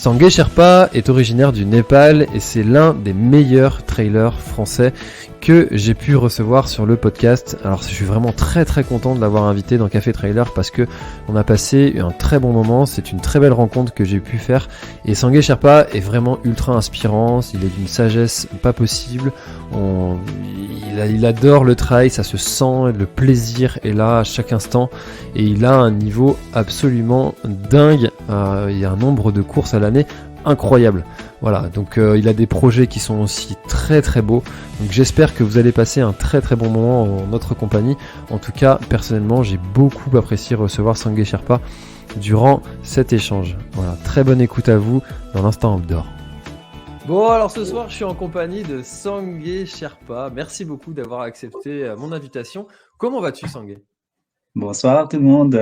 Sangue Sherpa est originaire du Népal et c'est l'un des meilleurs trailers français que j'ai pu recevoir sur le podcast. Alors je suis vraiment très très content de l'avoir invité dans Café Trailer parce que on a passé un très bon moment, c'est une très belle rencontre que j'ai pu faire et Sangue Sherpa est vraiment ultra inspirant, il est d'une sagesse pas possible, il adore le trail, ça se sent, le plaisir est là à chaque instant et il a un niveau absolument dingue, il y a un nombre de courses à l'année incroyable. Voilà, donc il a des projets qui sont aussi très très beaux. Donc j'espère que vous allez passer un très très bon moment en notre compagnie. En tout cas, personnellement, j'ai beaucoup apprécié recevoir Sangue Sherpa durant cet échange. Voilà, très bonne écoute à vous dans l'instant outdoor. Bon, alors ce soir, je suis en compagnie de Sangue Sherpa. Merci beaucoup d'avoir accepté mon invitation. Comment vas-tu, Sangue ? Bonsoir tout le monde.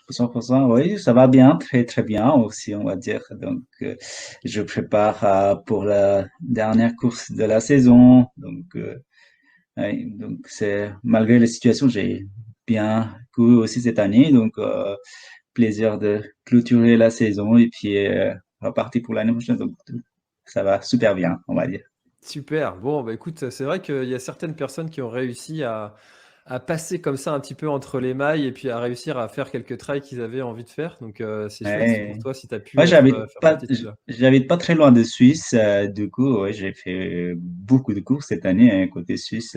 Bonsoir. Oui, ça va bien, très très bien aussi, on va dire. Donc, je prépare pour la dernière course de la saison. Donc c'est malgré la situation, j'ai bien couru aussi cette année. Donc, plaisir de clôturer la saison et puis repartir pour l'année prochaine. Donc, ça va super bien, on va dire. Super. Bon, bah écoute, c'est vrai qu'il y a certaines personnes qui ont réussi à passer comme ça un petit peu entre les mailles et puis à réussir à faire quelques trails qu'ils avaient envie de faire. Donc c'est chouette pour Ouais. toi si tu as pu Moi, faire partie de cela. j'habite pas très loin de Suisse. Du coup, ouais, j'ai fait beaucoup de courses cette année côté Suisse.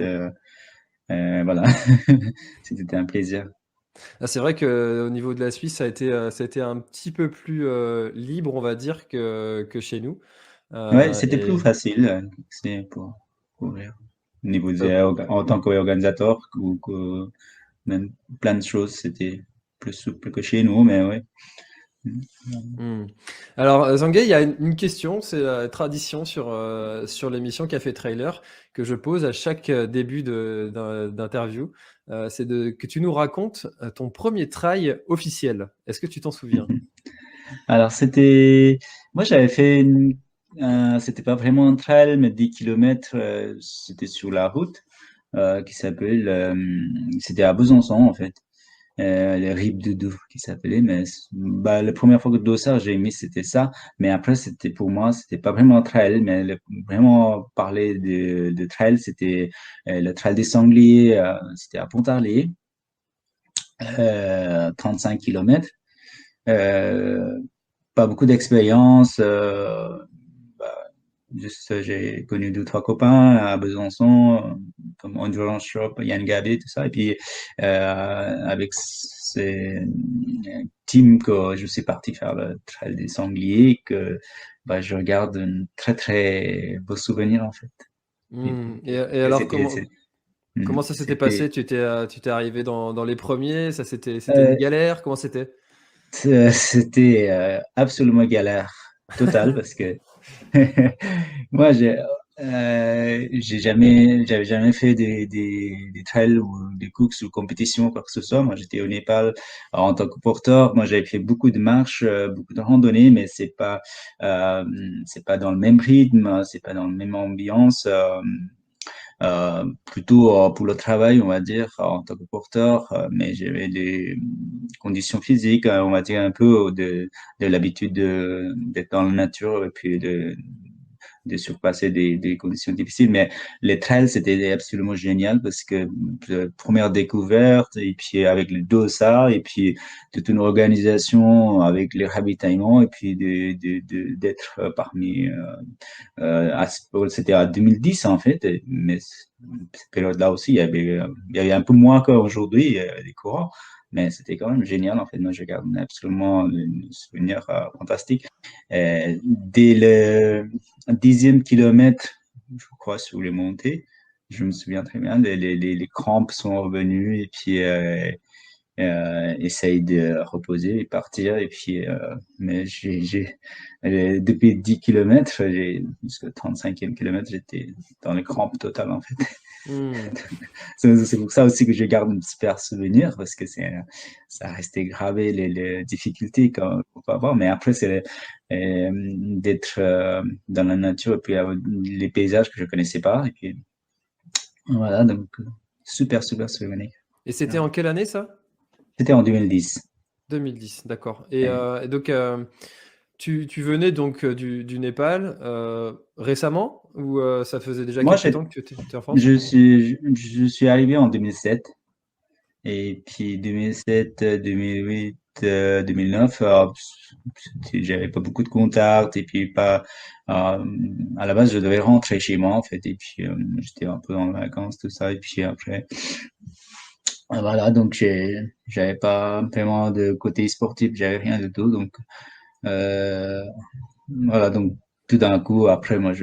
Voilà, c'était un plaisir. Ah, c'est vrai qu'au niveau de la Suisse, ça a été un petit peu plus libre, on va dire, que chez nous. Ouais, c'était plus Et facile, c'est pour courir. Au niveau top. en tant qu'organisateur, ou même plein de choses, c'était plus souple que chez nous, mais ouais. Hmm. Alors, Zanguet, il y a une question, c'est la tradition sur l'émission Café Trailer que je pose à chaque début d'interview. Que tu nous racontes ton premier trail officiel. Est-ce que tu t'en souviens? Alors, moi, j'avais fait c'était pas vraiment un trail, mais 10 kilomètres, c'était sur la route, c'était à Besançon, en fait. Les Rives de Douvres qui s'appelait, mais bah, la première fois que Dossard j'ai mis c'était ça, mais après c'était pour moi c'était pas vraiment un trail, mais vraiment parler de trail c'était le trail des Sangliers, c'était à Pontarlier, 35 kilomètres, pas beaucoup d'expérience, bah, juste j'ai connu deux trois copains à Besançon, comme Endurance Shop, Yann Gabé, tout ça, et puis avec ces teams que je suis parti faire le trail des Sangliers, que bah, je regarde un très très beau souvenir en fait. Et Hmm. puis Et que alors, comment ça s'était passé? c'était Tu t'es arrivé dans les premiers? C'était une galère? Comment c'était? c'était absolument galère totale parce que moi, j'avais jamais fait des trails ou des courses ou compétitions, quoi que ce soit. Moi, j'étais au Népal en tant que porteur. Moi, j'avais fait beaucoup de marches, beaucoup de randonnées, mais c'est pas dans le même rythme, c'est pas dans la même ambiance. Plutôt pour le travail, on va dire, en tant que porteur, mais j'avais des conditions physiques, on va dire un peu de l'habitude d'être dans la nature et puis de surpasser des conditions difficiles. Mais les trails, c'était absolument génial parce que première découverte, et puis avec le dossard, et puis toute une organisation avec les ravitaillements, et puis d'être parmi c'était en 2010 en fait, mais cette période-là aussi, il y avait un peu moins qu'aujourd'hui des courants, mais c'était quand même génial en fait. Moi, je garde absolument un souvenir fantastique. Dès le 10e kilomètre, je crois, sur les montées, je me souviens très bien, les crampes sont revenues et puis essaye de reposer et partir. Et puis, mais depuis 10 kilomètres, jusqu'au 35e kilomètre, j'étais dans les crampes totales, en fait. Hmm. C'est pour ça aussi que je garde un super souvenir, parce que ça restait gravé les difficultés qu'on peut avoir. Mais après, c'est d'être dans la nature et puis les paysages que je connaissais pas. Et puis, voilà, donc, super souvenir. Et c'était Ouais. en quelle année ça? C'était en 2010. 2010, d'accord. Et donc, tu venais donc du Népal récemment ou ça faisait déjà Moi, quelques temps que tu étais en France? je suis arrivé en 2007. Et puis 2007, 2008, 2009, j'avais pas beaucoup de contacts. Et puis pas, à la base, je devais rentrer chez moi, en fait. Et puis j'étais un peu en vacances, tout ça. Et puis après, voilà, donc j'avais pas vraiment de côté sportif, j'avais rien du tout. Donc, euh, voilà, donc tout d'un coup, après, moi,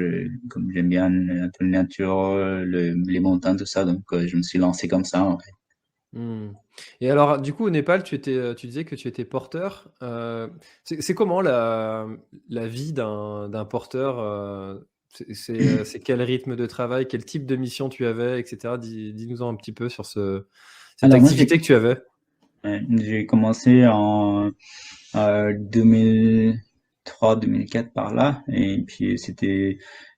comme j'aime bien un peu la nature, les montagnes, tout ça, donc je me suis lancé comme ça, en fait. Mmh. Et alors, du coup, au Népal, tu disais que tu étais porteur. C'est comment la vie d'un porteur? C'est quel rythme de travail? Quel type de mission tu avais, et cetera? Dis-nous-en un petit peu sur cette Alors moi, activité que tu avais. j'ai commencé en 2003, 2004 par là, et puis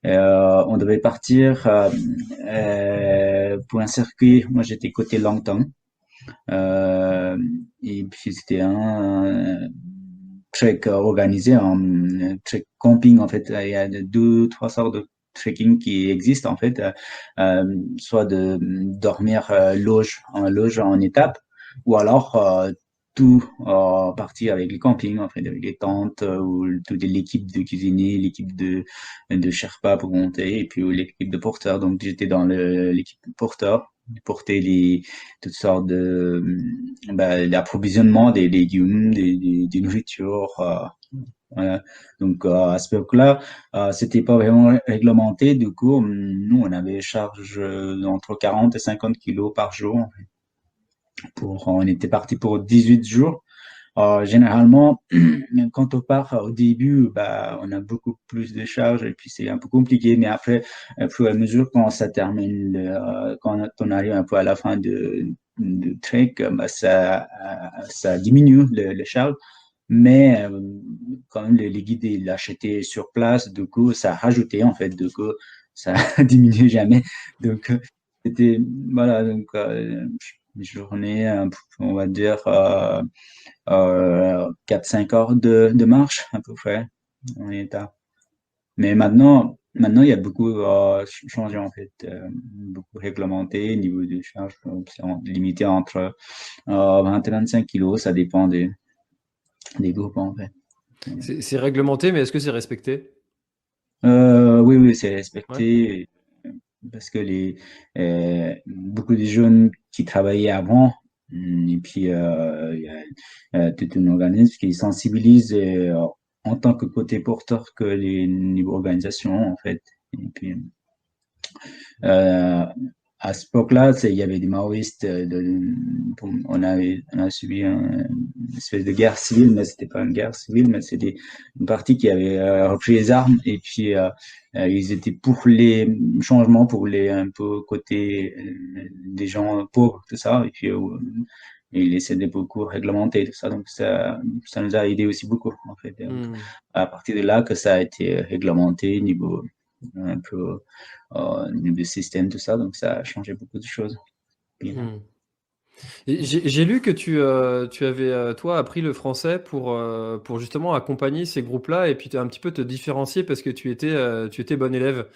on devait partir pour un circuit. Moi, j'étais côté Langtang, et puis c'était un trek organisé, un trek camping en fait. Il y a deux, trois sortes de trekking qui existent en fait, soit de dormir en loge en étape, ou alors tout partir avec les campings en fait, avec les tentes ou toute l'équipe de cuisiniers, l'équipe de Sherpa pour monter, et puis l'équipe de porteurs. Donc j'étais dans l'équipe de porteurs, porter toutes sortes d'approvisionnement des légumes, des nourritures. Voilà. Donc à ce époque-là, c'était pas vraiment réglementé. Du coup, nous, on avait charge entre 40 et 50 kilos par jour. On était parti pour 18 jours. Généralement, quand on part au début, bah, on a beaucoup plus de charges et puis c'est un peu compliqué. Mais après, au fur et à mesure, quand ça termine, quand on arrive un peu à la fin de trek, bah, ça diminue le charge. Mais quand même, les guides, ils l'achetaient sur place. Du coup, ça rajoutait en fait. Du coup, ça diminuait jamais. Donc, c'était, voilà, donc, une journée, on va dire, 4-5 heures de marche à peu près en état. Mais maintenant, il y a beaucoup changé en fait, beaucoup réglementé au niveau des charges. C'est limité entre 20 et 25 kilos, ça dépend des groupes en fait. C'est réglementé, mais est-ce que c'est respecté? Oui, oui, c'est Ouais. respecté parce que beaucoup de jeunes qui travaillaient avant, et puis il y a tout un organisme qui sensibilise en tant que côté porteur que les niveaux organisation en fait. Et puis euh, à cette époque-là, il y avait des maoïstes. On a subi une espèce de guerre civile, mais c'était pas une guerre civile, mais c'était une partie qui avait repris les armes. Et puis ils étaient pour les changements, pour les un peu côté des gens pauvres, tout ça. Et puis ils essaient de beaucoup réglementer tout ça. Donc ça nous a aidé aussi beaucoup en fait. Donc, Hmm. à partir de là que ça a été réglementé niveau un peu niveau système, tout ça. Donc, ça a changé beaucoup de choses. Bien. Hmm. Et j'ai lu que tu avais, toi, appris le français pour justement accompagner ces groupes-là et puis un petit peu te différencier parce que tu étais bon élève.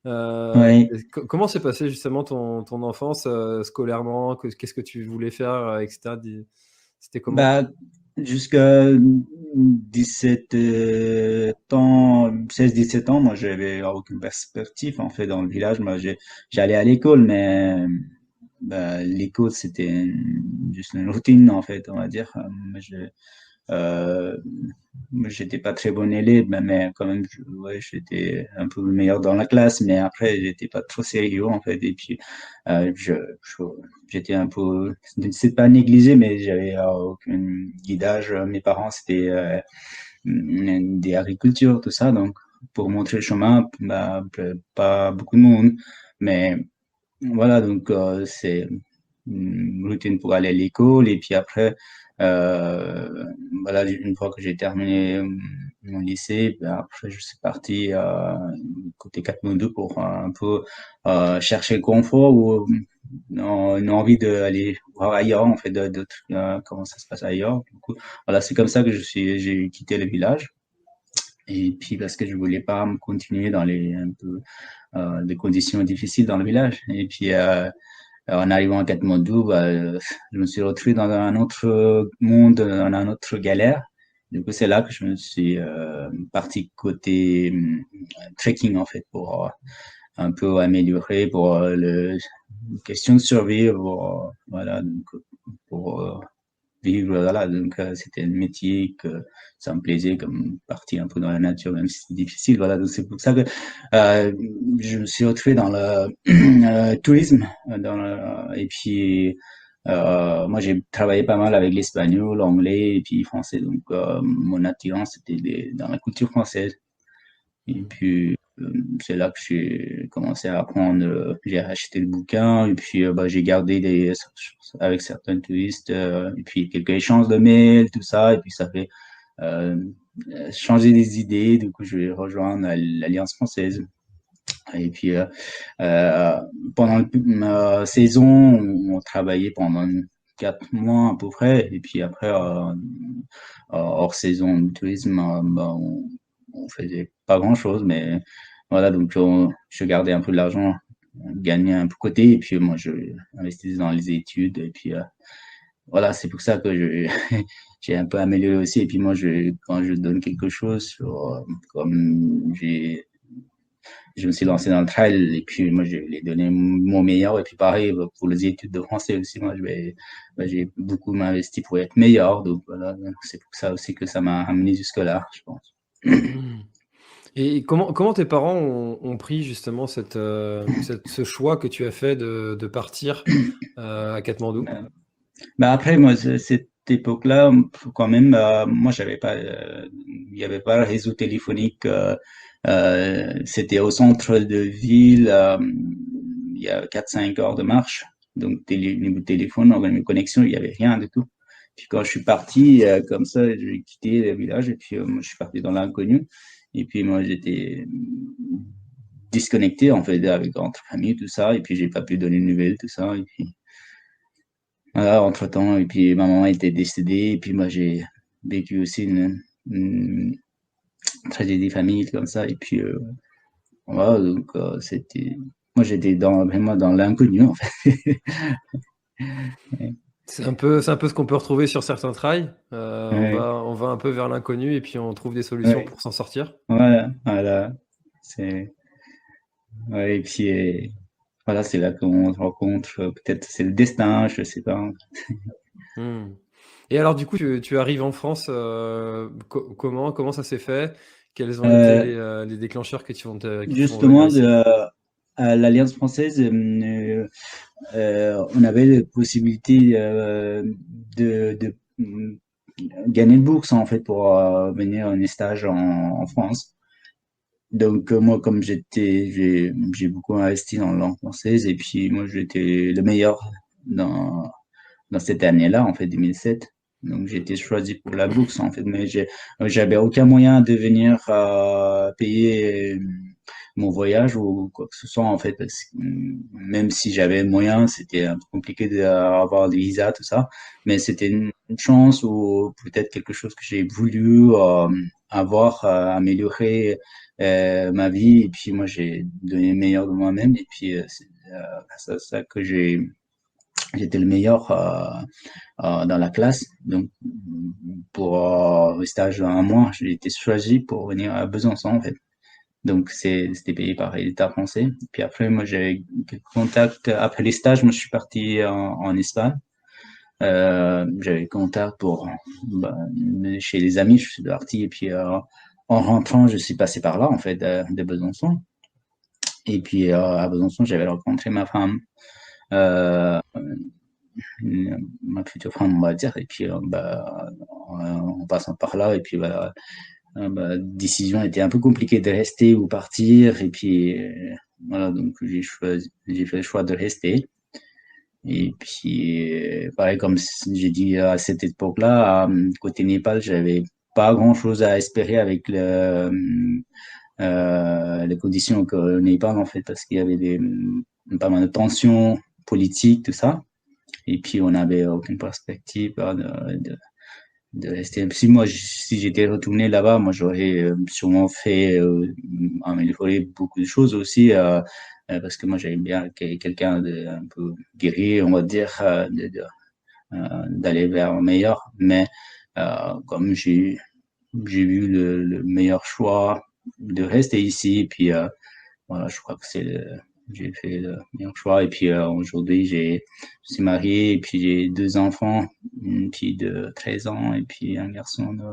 Oui, Comment s'est passé justement ton enfance scolairement? Qu'est-ce que tu voulais faire, etc. C'était comment? bah, jusqu'à 17 ans, 16-17 ans, moi, j'avais aucune perspective, en fait, dans le village. Moi, j'allais à l'école, mais bah, l'école, c'était juste une routine, en fait, on va dire. Euh, J'étais pas très bon élève, mais quand même, ouais, j'étais un peu le meilleur dans la classe, mais après, j'étais pas trop sérieux, en fait. Et puis, euh, je, je- j'étais un peu, c'est pas négligé, mais j'avais aucun guidage. Mes parents, c'était des agricultures, tout ça. Donc, pour montrer le chemin, bah, pas beaucoup de monde. Mais voilà, donc c'est une routine pour aller à l'école et puis après, euh, voilà, une fois que j'ai terminé mon lycée, ben après je suis parti côté Katmandou pour un peu chercher le confort ou une envie d'aller voir ailleurs, en fait, comment ça se passe ailleurs. Du coup, voilà, c'est comme ça que j'ai quitté le village. Et puis parce que je voulais pas me continuer dans les un peu des conditions difficiles dans le village. Et puis en arrivant à Katmandou, je me suis retrouvé dans un autre monde, dans un autre galère. Du coup, c'est là que je me suis parti côté trekking en fait pour un peu améliorer pour le question de survie, voilà, donc, pour vivre, voilà, donc c'était un métier que ça me plaisait comme partir un peu dans la nature, même si c'est difficile, voilà, donc c'est pour ça que euh, je me suis retrouvé dans le tourisme, et puis moi j'ai travaillé pas mal avec l'espagnol, l'anglais et puis français, donc mon attirance c'était dans la culture française. Et puis, c'est là que j'ai commencé à apprendre. J'ai acheté le bouquin et puis j'ai gardé avec certains touristes et puis quelques échanges de mails, tout ça. Et puis ça fait euh, changer des idées. Du coup, je vais rejoindre l'Alliance française. Et puis, euh, pendant la saison, on travaillait pendant 4 mois à peu près. Et puis après, hors saison de tourisme, on faisait pas grand-chose. Mais voilà, donc je gardais un peu de l'argent, gagnais un peu côté. Et puis moi, je investissais dans les études. Et puis voilà, c'est pour ça que j'ai un peu amélioré aussi. Et puis moi, quand je donne quelque chose, comme je me suis lancé dans le trail et puis moi je lui ai donné mon meilleur et puis pareil pour les études de français aussi moi j'ai beaucoup investi pour être meilleur donc voilà c'est pour ça aussi que ça m'a amené jusque là je pense. Hmm. Et comment tes parents ont pris justement ce choix que tu as fait de partir à Katmandou? Après moi cette époque-là quand même moi j'avais pas il y avait pas le réseau téléphonique c'était au centre de ville il y a 4-5 heures de marche donc niveau de téléphone niveau connexion il y avait rien du tout. Puis quand je suis parti, comme ça, j'ai quitté le village et puis moi, je suis parti dans l'inconnu. Et puis moi, j'étais disconnecté en fait avec entre famille tout ça. Et puis j'ai pas pu donner de nouvelles tout ça. Et puis voilà, entre-temps, et puis ma maman était décédée. Et puis moi, j'ai vécu aussi une tragédie familiale comme ça. Et puis voilà, donc c'était moi j'étais vraiment dans l'inconnu en fait. C'est un peu ce qu'on peut retrouver sur certains trails. On Ouais, va, on va un peu vers l'inconnu et puis on trouve des solutions ouais, pour s'en sortir. voilà. C'est ouais, et puis voilà, c'est là qu'on se rencontre. Peut-être c'est le destin, je sais pas. Hmm. Et alors du coup, tu arrives en France, comment ça s'est fait? Quels ont été Euh, les déclencheurs qui t'ont venir Justement, ici? à l'Alliance française, on avait la possibilité de gagner une bourse en fait pour venir en stage en France. Donc moi, comme j'ai beaucoup investi dans la langue française et puis moi j'étais le meilleur dans dans cette année-là, en fait, 2007. Donc, j'ai été choisi pour la bourse, en fait, mais j'avais aucun moyen de venir payer mon voyage ou quoi que ce soit, en fait, parce que même si j'avais moyen, c'était un peu compliqué d'avoir des visas, tout ça. Mais c'était une chance ou peut-être quelque chose que j'ai voulu avoir, améliorer ma vie. Et puis, moi, j'ai donné le meilleur de moi-même. Et puis, c'est ça, ça que j'étais le meilleur dans la classe. Donc, pour le stage d'un mois, j'ai été choisi pour venir à Besançon, en fait. Donc, c'était payé par l'État français. Puis après, moi, j'avais quelques contacts. Après les stages, moi, je suis parti en Espagne. J'avais contact bah, chez les amis, je suis parti. Et puis, en rentrant, je suis passé par là, en fait, de Besançon. Et puis, à Besançon, j'avais rencontré ma femme. Euh, ma future femme, on va dire, et puis en passant par là, et puis décision était un peu compliquée de rester ou partir, et puis voilà, donc j'ai fait le choix de rester. Et puis, pareil, comme j'ai dit à cette époque-là, côté Népal, j'avais pas grand-chose à espérer avec les conditions que Népal, en fait, parce qu'il y avait pas mal de tensions politiques, tout ça. Et puis, on n'avait aucune perspective de rester. Si j'étais retourné là-bas, moi, j'aurais sûrement fait améliorer beaucoup de choses aussi, parce que moi, j'aime bien quelqu'un de un peu guéri, on va dire, d'aller vers le meilleur. Mais comme j'ai vu le meilleur choix de rester ici, puis voilà, je crois que j'ai fait le meilleur choix. Et puis aujourd'hui, je suis marié et puis j'ai deux enfants, une fille de 13 ans et puis un garçon de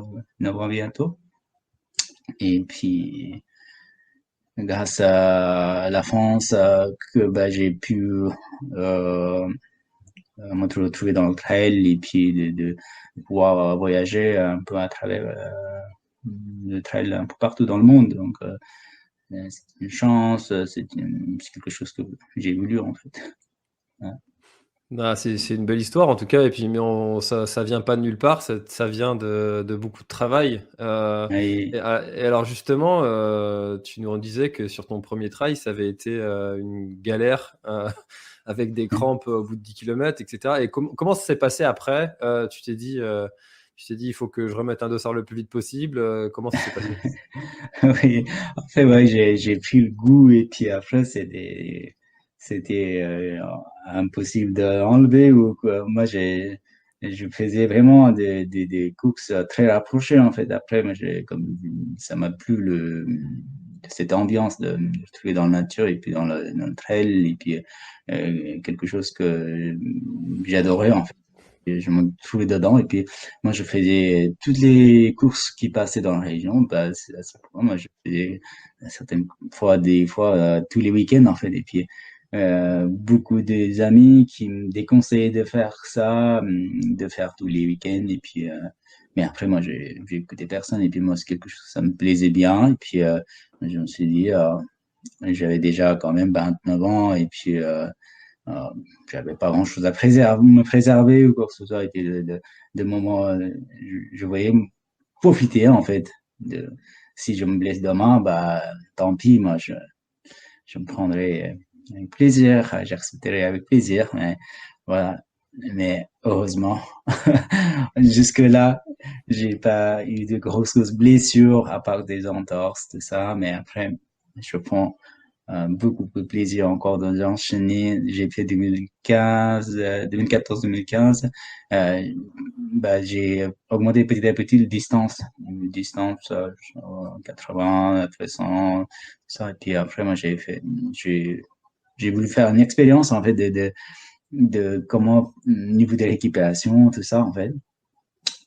9 ans bientôt. Et puis grâce à la France, que bah, j'ai pu euh, me retrouver dans le trail et puis de pouvoir voyager un peu à travers le trail un peu partout dans le monde. Donc c'est une chance, c'est quelque chose que j'ai voulu en fait. Ouais. Bah, c'est une belle histoire en tout cas, et puis mais ça vient pas de nulle part, ça vient de beaucoup de travail. Et, Et alors justement, tu nous disais que sur ton premier trail, ça avait été une galère avec des crampes au bout de 10 km, etc. Et comment ça s'est passé après? Tu t'es dit, il faut que je remette un dossard le plus vite possible. Comment ça s'est passé? oui, en fait, ouais, j'ai pris le goût et puis après, c'était impossible de l'enlever ou quoi. Moi, je faisais vraiment des courses très rapprochées en fait. Après, moi, comme ça m'a plu cette ambiance de me retrouver dans la nature et puis dans le trail et puis quelque chose que j'adorais en fait. Et je me trouvais dedans et puis moi je faisais toutes les courses qui passaient dans la région. Bah, à ce point, moi je faisais certaines fois, des fois tous les week-ends en fait. Et puis beaucoup des amis qui me déconseillaient de faire ça, de faire tous les week-ends. Et puis mais après moi j'ai écouté personne et puis moi c'est quelque chose ça me plaisait bien. Et puis je me suis dit j'avais déjà quand même 29 ans et puis euh, j'avais pas grand-chose à me préserver ou quoi que ce soit. Et puis de moments, je voyais me profiter en fait. Si je me blesse demain, bah tant pis, moi je me prendrai avec plaisir, j'accepterai avec plaisir. Mais voilà. Mais heureusement, jusque-là, j'ai pas eu de grosses blessures à part des entorses, tout ça. Mais après, je prends beaucoup de plaisir encore d'enchaîner. J'ai fait 2015, 2014-2015. Euh, bah, j'ai augmenté petit à petit la distance 80, 300, ça. Et puis après, moi, j'ai, j'ai voulu faire une expérience en fait de comment, niveau de récupération, tout ça en fait,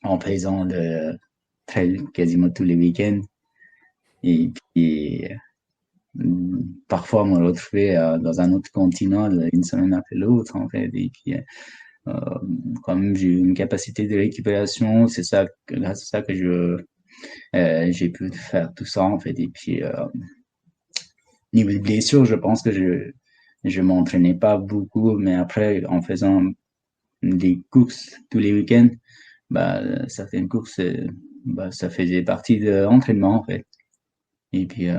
en faisant le trail quasiment tous les week-ends. Et puis parfois me retrouver dans un autre continent une semaine après l'autre en fait et puis euh, quand même j'ai eu une capacité de récupération c'est ça grâce à ça que j'ai pu faire tout ça en fait et puis niveau de blessure je pense que je m'entraînais pas beaucoup mais après en faisant des courses tous les week-ends bah certaines courses bah, ça faisait partie de l'entraînement en fait et puis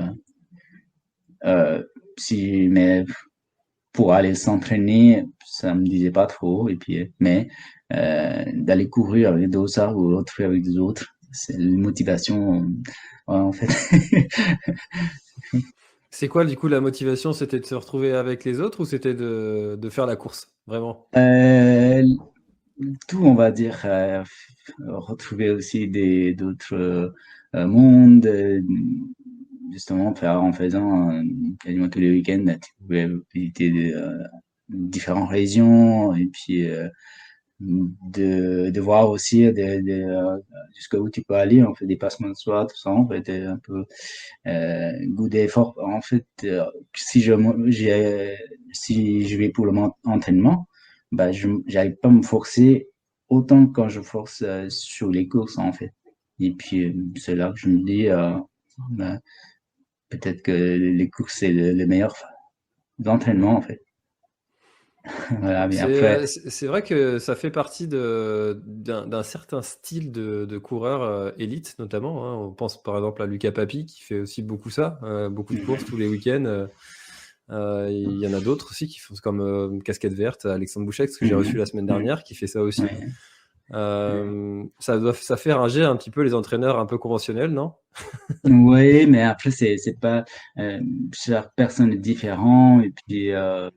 euh, si mais pour aller s'entraîner, ça me disait pas trop. Et puis, mais d'aller courir avec d'autres ou retrouver avec des autres, c'est une motivation, en fait. C'est quoi du coup la motivation? C'était de se retrouver avec les autres ou c'était de faire la course? Vraiment? Euh, tout, on va dire, retrouver aussi d'autres mondes, justement, en faisant quasiment tous les week-ends, tu pouvais visiter différentes régions et puis de voir aussi jusqu'où tu peux aller, on fait des passements de soi, tout ça, on fait un peu goût d'effort. En fait, si je vais pour entraînement, bah, j'arrive pas à me forcer autant que quand je force sur les courses, en fait. Et puis, c'est là que je me dis, bah, peut-être que les courses, c'est le meilleur entraînement, en fait. Voilà, mais après, C'est vrai que ça fait partie d'un certain style de coureur élite, notamment, hein. On pense par exemple à Lucas Papi qui fait aussi beaucoup ça, beaucoup de courses tous les week-ends. Il y en a d'autres aussi qui font comme Casquette Verte, Alexandre Bouchek, ce que j'ai reçu la semaine dernière, qui fait ça aussi. ouais. Ça fait rager un petit peu les entraîneurs un peu conventionnels, non? Oui, mais après, c'est pas, chaque personne est différent, et puis, de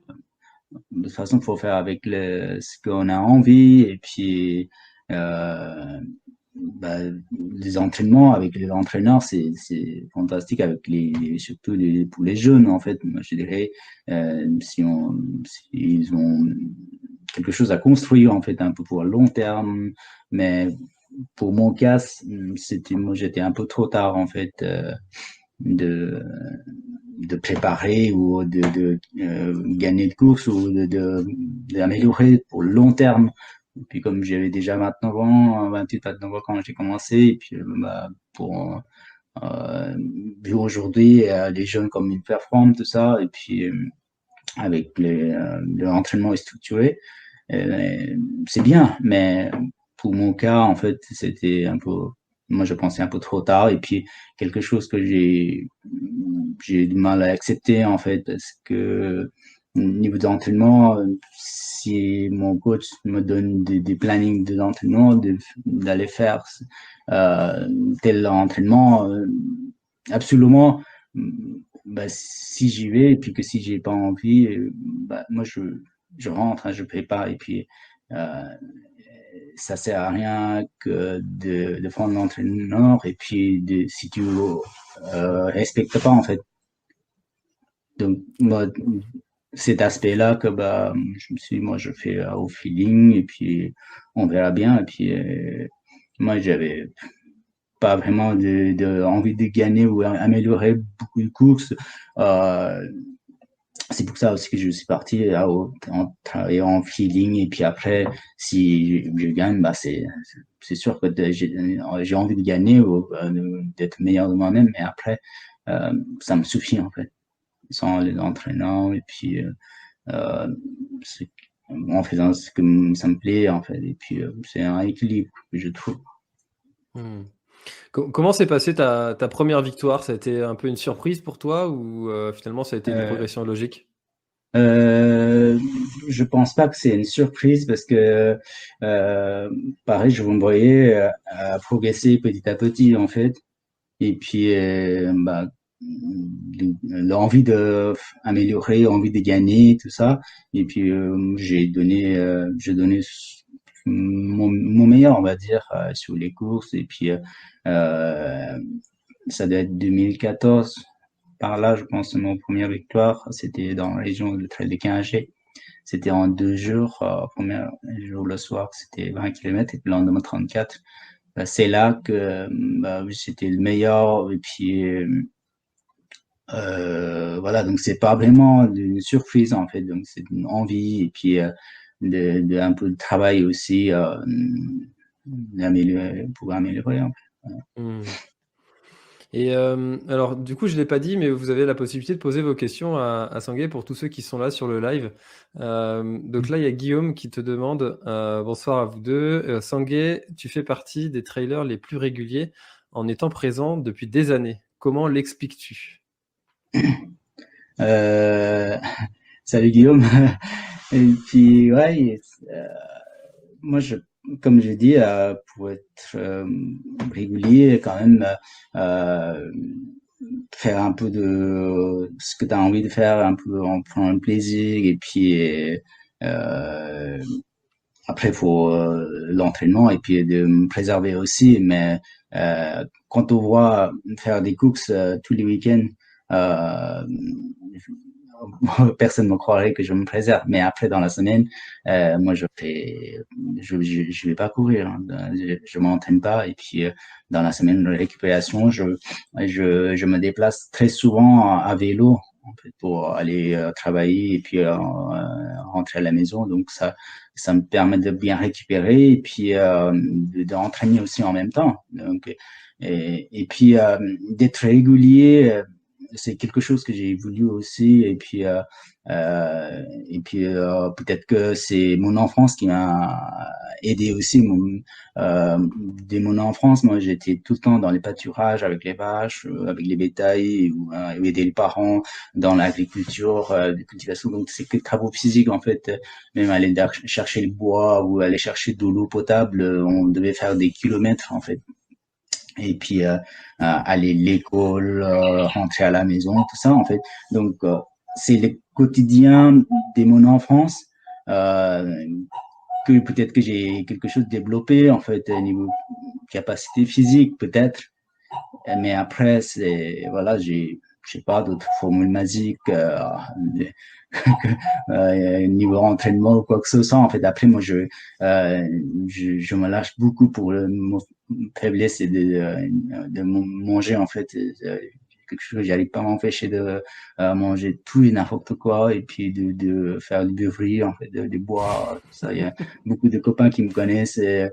toute façon, il faut faire avec ce qu'on a envie, et puis, euh, bah, les entraînements avec les entraîneurs, c'est fantastique avec surtout pour les jeunes, en fait. Moi, je dirais, s'ils ont quelque chose à construire, en fait, un peu pour le long terme, mais pour mon cas, moi, j'étais un peu trop tard, en fait, de, de préparer ou de gagner de course ou d'améliorer pour le long terme. Et puis comme j'avais déjà 29 ans, 28, 29 ans quand j'ai commencé, et puis bah, pour vu aujourd'hui les jeunes comme ils performent, tout ça, et puis avec l'entraînement est structuré, c'est bien, mais pour mon cas, en fait, c'était un peu, moi, je pensais un peu trop tard, et puis quelque chose que j'ai du mal à accepter, en fait, parce que au niveau d'entraînement, si mon coach me donne des plannings d'entraînement, d'aller faire euh, tel entraînement, absolument, bah, si j'y vais, et puis que si j'ai pas envie, bah, moi, je rentre, hein, je paye pas, et puis euh, ça sert à rien que de prendre l'entraîneur, et puis si tu respectes pas, en fait. Donc, moi, cet aspect-là que bah, moi, je fais au feeling, et puis on verra bien, et puis moi, j'avais pas vraiment envie de gagner ou améliorer beaucoup de courses. Euh, c'est pour ça aussi que je suis parti en travaillant en feeling, et puis après, si je gagne, bah c'est sûr que j'ai envie de gagner ou d'être meilleur de moi-même, mais après, ça me suffit, en fait, sans les entraînants, et puis euh, c'est- en faisant ce que ça me plaît, en fait, et puis c'est un équilibre que je trouve. Hmm. Comment s'est passée ta première victoire? Ça a été un peu une surprise pour toi ou finalement ça a été une Euh, progression logique? Euh, je pense pas que c'est une surprise parce que, euh, pareil, je vous me voyais à progresser petit à petit, en fait. Et puis, bah, l'envie de améliorer, envie de gagner, tout ça. Et puis, j'ai donné mon meilleur, on va dire, sur les courses. Et puis, euh, ça doit être 2014. Par là, je pense que mon première victoire, c'était dans la région de Trail de Quingé. C'était en 2 jours. Premier jour le soir, c'était 20 km, et puis le lendemain 34. Bah, c'est là que bah, c'était le meilleur. Et puis voilà, donc c'est pas vraiment une surprise, en fait. Donc c'est une envie, et puis un peu de travail aussi, pour améliorer, en fait. Hmm. Et alors, du coup, je l'ai pas dit, mais vous avez la possibilité de poser vos questions à Sanguay pour tous ceux qui sont là sur le live. Donc là, il y a Guillaume qui te demande, bonsoir à vous deux. Sanguay, tu fais partie des trailers les plus réguliers en étant présent depuis des années. Comment l'expliques-tu? Euh, salut Guillaume. Et puis ouais, moi, comme je dis, pour être régulier, quand même, euh, faire un peu de ce que tu as envie de faire, un peu en prenant un plaisir, et puis euh, après, il faut l'entraînement, et puis de me préserver aussi. Mais quand on voit faire des courses tous les week-ends, euh, personne ne me croirait que je me préserve. Mais après, dans la semaine, moi, je vais pas courir, hein. Je m'entraîne pas. Et puis, dans la semaine de récupération, je me déplace très souvent à vélo, en fait, pour aller travailler, et puis rentrer à la maison. Donc, ça me permet de bien récupérer, et puis d'entraîner aussi en même temps. Donc, et puis, d'être régulier. c'est quelque chose que j'ai voulu aussi. Peut-être que c'est mon enfance qui m'a aidé aussi. Dès mon enfance, moi, j'étais tout le temps dans les pâturages avec les vaches, avec les bétails, ou aider les parents dans l'agriculture, de cultivation. Donc, c'est que travaux physiques, en fait. Même aller chercher le bois ou aller chercher de l'eau potable, on devait faire des kilomètres, en fait. Et puis, aller à l'école, rentrer à la maison, tout ça, en fait. Donc, c'est le quotidien de mon enfance, euh, que peut-être que j'ai quelque chose développé, en fait, au niveau capacité physique, peut-être. Mais après, voilà, je sais pas, d'autres formules magiques, niveau entraînement ou quoi que ce soit. En fait, après, moi, je me lâche beaucoup pour mon faiblesse et de manger, en fait. Quelque chose, j'arrive pas à m'empêcher de manger tout et n'importe quoi et puis de faire du beuverie, en fait, de boire, tout ça. Il y a beaucoup de copains qui me connaissent et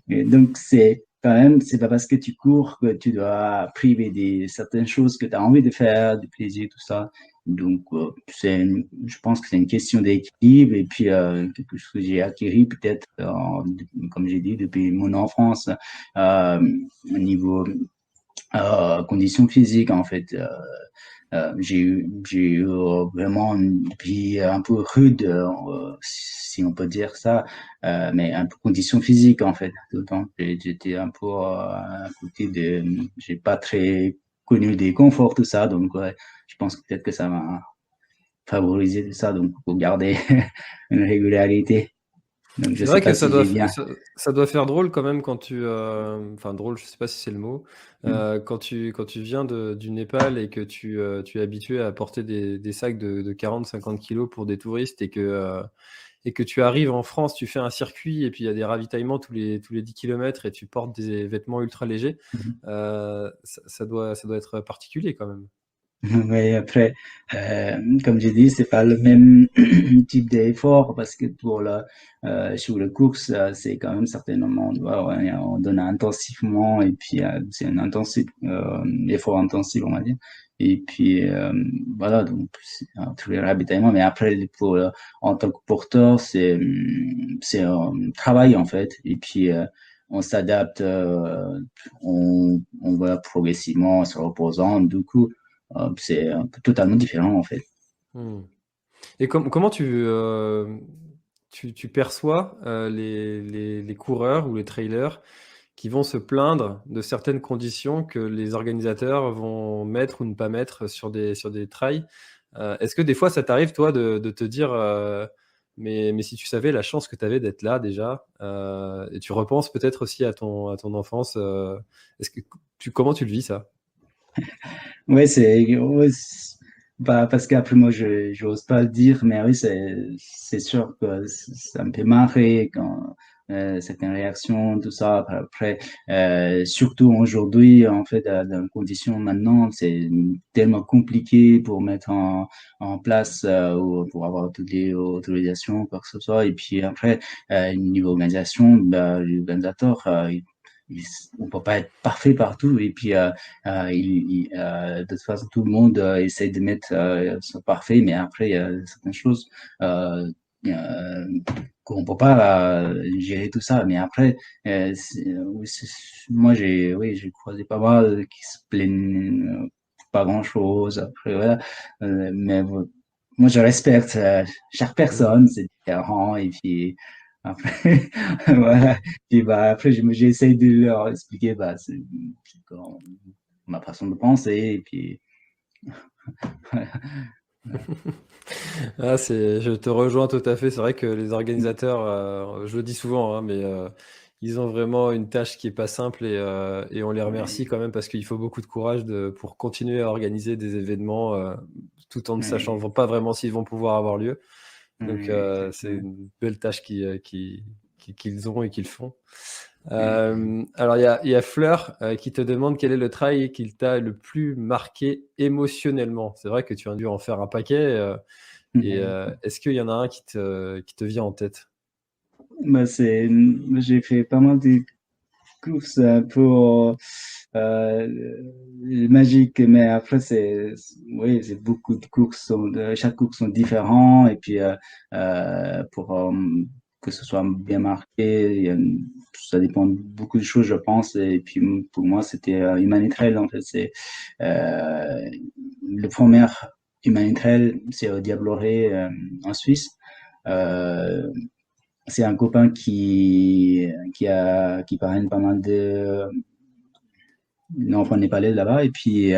donc, c'est quand même, c'est pas parce que tu cours que tu dois priver des certaines choses que tu as envie de faire, du plaisir, tout ça. Donc, je pense que c'est une question d'équilibre et puis quelque chose que j'ai acquis peut-être, comme j'ai dit, depuis mon enfance, au niveau conditions physiques, en fait. J'ai eu vraiment une vie un peu rude, si on peut dire ça, mais un peu condition physique en fait. Tout le temps, j'étais un peu à côté de, j'ai pas très connu des conforts tout ça, donc ouais, je pense que peut-être que ça m'a favorisé tout ça, donc pour garder une régularité. Donc je C'est sais vrai pas que si j'ai bien. ça doit faire drôle quand même quand tu, enfin drôle, je sais pas si c'est le mot, Mm. quand tu viens du Népal et que tu es habitué à porter des sacs de 40-50 kilos pour des touristes et que tu arrives en France, tu fais un circuit et puis il y a des ravitaillements tous les 10 kilomètres et tu portes des vêtements ultra légers, ça doit être particulier quand même. Mais après, comme j'ai dit, c'est pas le même type d'effort parce que sur le course, c'est quand même certainement, on donne intensivement et puis c'est un effort intensif, on va dire. Et puis voilà, donc c'est tous les ravitaillements. Mais après, en tant que porteur, c'est un travail en fait. Et puis on s'adapte, on va progressivement se reposant. Du coup. C'est un peu totalement différent en fait. Hmm. Et comment tu perçois les coureurs ou les trailers qui vont se plaindre de certaines conditions que les organisateurs vont mettre ou ne pas mettre sur des trails? Est-ce que des fois ça t'arrive toi de te dire mais si tu savais la chance que tu avais d'être là déjà, et tu repenses peut-être aussi à ton enfance, est-ce que comment tu le vis ça? Ouais, bah, parce qu'après moi je j'ose pas le dire, mais oui, c'est sûr que ça me fait marrer quand certaines réactions, tout ça. Après, surtout aujourd'hui, en fait, dans les conditions maintenant, c'est tellement compliqué pour mettre en place ou pour avoir toutes les autorisations, quoi que ce soit. Et puis après, niveau organisation, bah, l'organisateur, on peut pas être parfait partout. Et puis de toute façon, tout le monde essaye de mettre son parfait, mais après, il y a certaines choses euh, qu'on peut pas gérer tout ça. Mais après, oui, moi, j'ai croisé pas mal qui se plaignent pas grand-chose. Après, voilà. Moi, je respecte chaque Mmh. personne, c'est différent. Et puis, après, voilà. Puis, bah, après, j'essaye de leur expliquer, bah, c'est ma façon de penser. Et puis, Ah, je te rejoins tout à fait. C'est vrai que les organisateurs, je le dis souvent, hein, mais ils ont vraiment une tâche qui est pas simple et on les remercie ouais, quand même parce qu'il faut beaucoup de courage pour continuer à organiser des événements tout en ne sachant ouais, pas vraiment s'ils vont pouvoir avoir lieu. Donc, ouais, c'est exactement. une belle tâche qu'ils ont et qu'ils font. Ouais. Alors, il y a Fleur qui te demande quel est le trail qui t'a le plus marqué émotionnellement. C'est vrai que tu as dû en faire un paquet. Et Ouais. est-ce qu'il y en a un qui te vient en tête? Bah, j'ai fait pas mal de course un peu magique, mais après oui, c'est beaucoup de courses, chaque course sont différents et puis pour que ce soit bien marqué, ça dépend de beaucoup de choses, je pense. Et puis pour moi, c'était Humanitrail en fait. C'est le premier Humanitrail, c'est au Diabloret en Suisse. Euh, c'est un copain qui parraine pas mal d'enfants népalais là-bas. Et puis,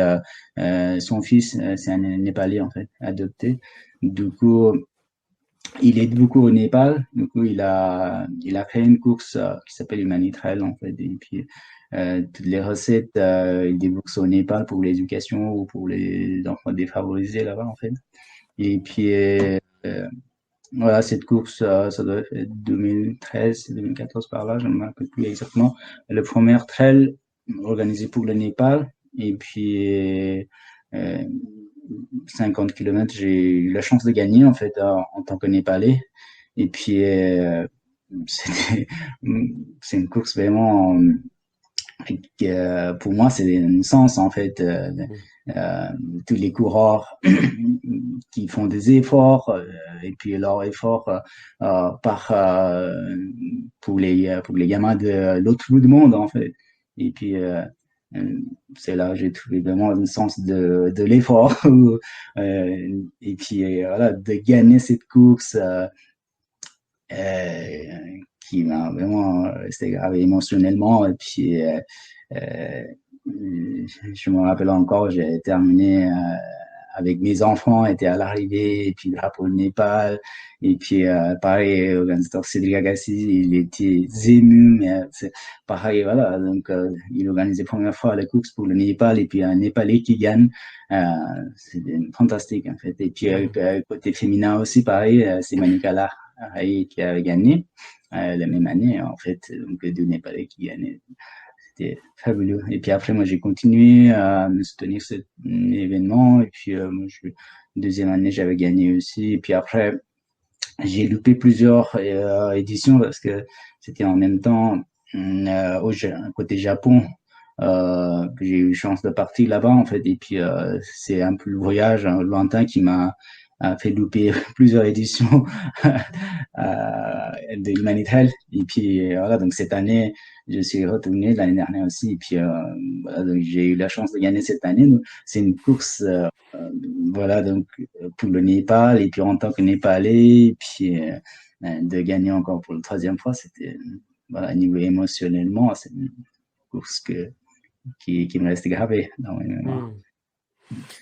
son fils, c'est un Népalais, en fait, adopté. Du coup, il aide beaucoup au Népal. Du coup, il a créé une course qui s'appelle Humanitrail, en fait. Et puis, toutes les recettes, il débouche au Népal pour l'éducation ou pour les enfants défavorisés là-bas, en fait. Et puis, voilà, cette course, ça doit être 2013, 2014 par là, je ne me rappelle plus exactement. Le premier trail organisé pour le Népal. Et puis, euh, 50 km, j'ai eu la chance de gagner, en fait, en tant que Népalais. Et puis, c'était, c'est une course vraiment, pour moi, c'est un sens, en fait. Euh, tous les coureurs qui font des efforts et puis leur effort pour les gamins de l'autre bout du monde en fait. Et puis c'est là que j'ai trouvé vraiment un sens de l'effort et puis voilà, de gagner cette course qui m'a vraiment resté gravé émotionnellement. Et puis euh, je me rappelle encore, j'ai terminé avec mes enfants, étaient à l'arrivée, et puis le drapeau du Népal. Et puis, pareil, l'organisateur Cédric Agassi, il était ému, mais c'est pareil, voilà. Donc, il organisait la première fois la course pour le Népal, et puis un Népalais qui gagne. Euh, c'était fantastique, en fait. Et puis, côté féminin aussi, pareil, c'est Manikala qui avait gagné la même année, en fait. Donc, deux Népalais qui gagnaient. C'était fabuleux. Et puis après, moi, j'ai continué à me soutenir cet événement. Et puis, deuxième année, j'avais gagné aussi. Et puis après, j'ai loupé plusieurs éditions parce que c'était en même temps côté Japon que j'ai eu chance de partir là-bas, en fait. Et puis, c'est un peu le voyage lointain qui m'a fait louper plusieurs éditions de Humanitaire. Et puis, voilà, donc cette année, je suis retourné l'année dernière aussi. Et puis, voilà, donc j'ai eu la chance de gagner cette année. Donc, c'est une course, voilà, donc pour le Népal. Et puis, en tant que Népalais, et puis de gagner encore pour la troisième fois, c'était, voilà, niveau émotionnellement, c'est une course qui me reste gravée dans mes mémoires. Hmm.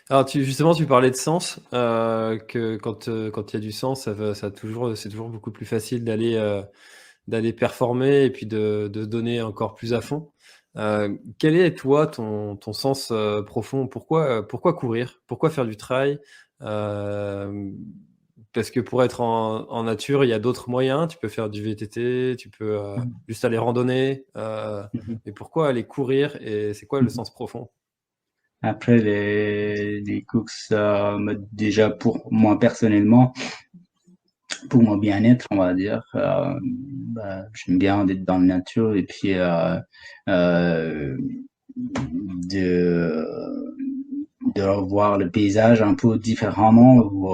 Alors justement, tu parlais de sens, que quand il y a du sens, c'est toujours beaucoup plus facile d'aller performer et puis de se donner encore plus à fond. Quel est toi ton sens profond? Pourquoi courir? Pourquoi faire du trail? Parce que pour être en nature, il y a d'autres moyens. Tu peux faire du VTT, tu peux juste aller randonner. Mais pourquoi aller courir et c'est quoi le sens profond? Après, les courses, déjà pour moi personnellement, pour mon bien-être, on va dire, j'aime bien être dans la nature et puis euh, de, de revoir le paysage un peu différemment ou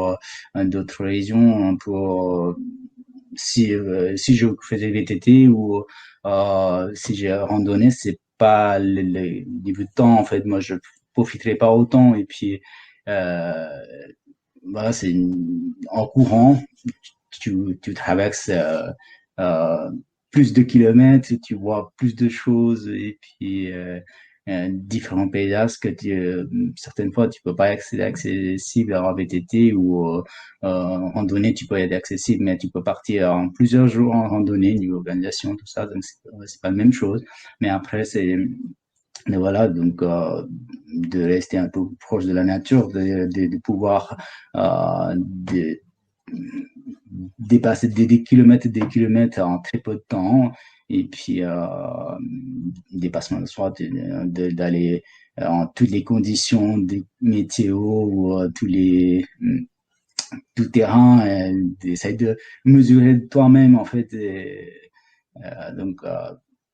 d'autres régions un peu. Si je faisais VTT ou si j'ai randonné, c'est pas le niveau de temps en fait. Moi, je profiterai pas autant et puis euh, voilà, en courant, tu traverses euh, plus de kilomètres, et tu vois plus de choses et puis différents paysages que certaines fois tu peux pas accéder accessible en VTT ou en randonnée tu peux y être accessible mais tu peux partir en plusieurs jours en randonnée niveau organisation tout ça donc c'est pas la même chose mais après c'est mais voilà, donc de rester un peu proche de la nature, de pouvoir dépasser des kilomètres et des kilomètres en très peu de temps, et puis dépassement de soi, d'aller en toutes les conditions des météo ou tout terrain, d'essayer de mesurer toi-même en fait. Donc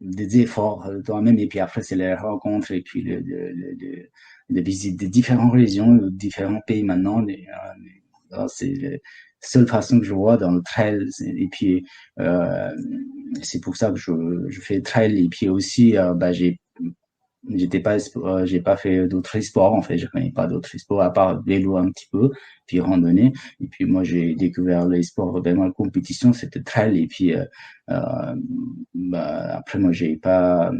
des efforts de toi-même, et puis après, c'est les rencontres, et puis de visite de différentes régions, de différents pays maintenant. C'est la seule façon que je vois dans le trail. Et puis, c'est pour ça que je fais trail. Et puis aussi, j'ai pas fait d'autres sports, en fait. Je connais pas d'autres sports à part vélo un petit peu, puis randonnée. Et puis moi, j'ai découvert les sports vraiment en compétition, c'était trail. Et puis après, moi, j'ai pas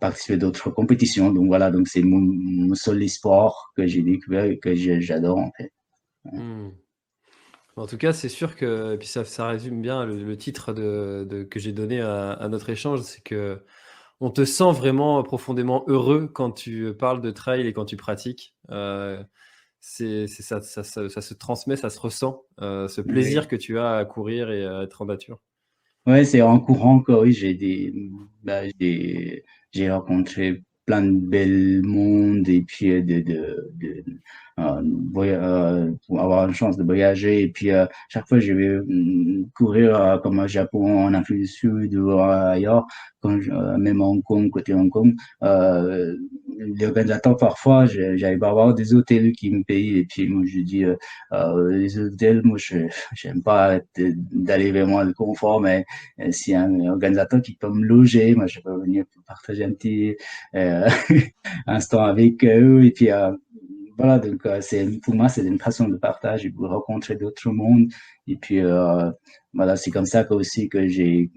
participé d'autres compétitions. Donc voilà, donc c'est mon seul sport que j'ai découvert et que j'adore, en fait. Hmm. En tout cas, c'est sûr que, et puis ça résume bien le titre que j'ai donné à notre échange, c'est que on te sent vraiment profondément heureux quand tu parles de trail et quand tu pratiques. Ça se transmet, ça se ressent, ce Oui. plaisir que tu as à courir et à être en nature. Ouais, c'est en courant que oui, j'ai rencontré plein de belles mondes, et puis pour avoir une chance de voyager, et puis chaque fois je vais courir comme au Japon, en Afrique du Sud ou ailleurs, même à Hong Kong, côté Hong Kong, les organisateurs parfois j'arrive à avoir des hôtels qui me payent, et puis moi je dis les hôtels, moi je j'aime pas d'aller vraiment le confort, mais s'il y a un organisateur qui peut me loger, moi je peux venir pour partager un petit euh, instant avec eux. Et puis voilà, donc pour moi c'est une façon de partage et de rencontrer d'autres mondes. Et puis voilà, c'est comme ça que aussi que j'ai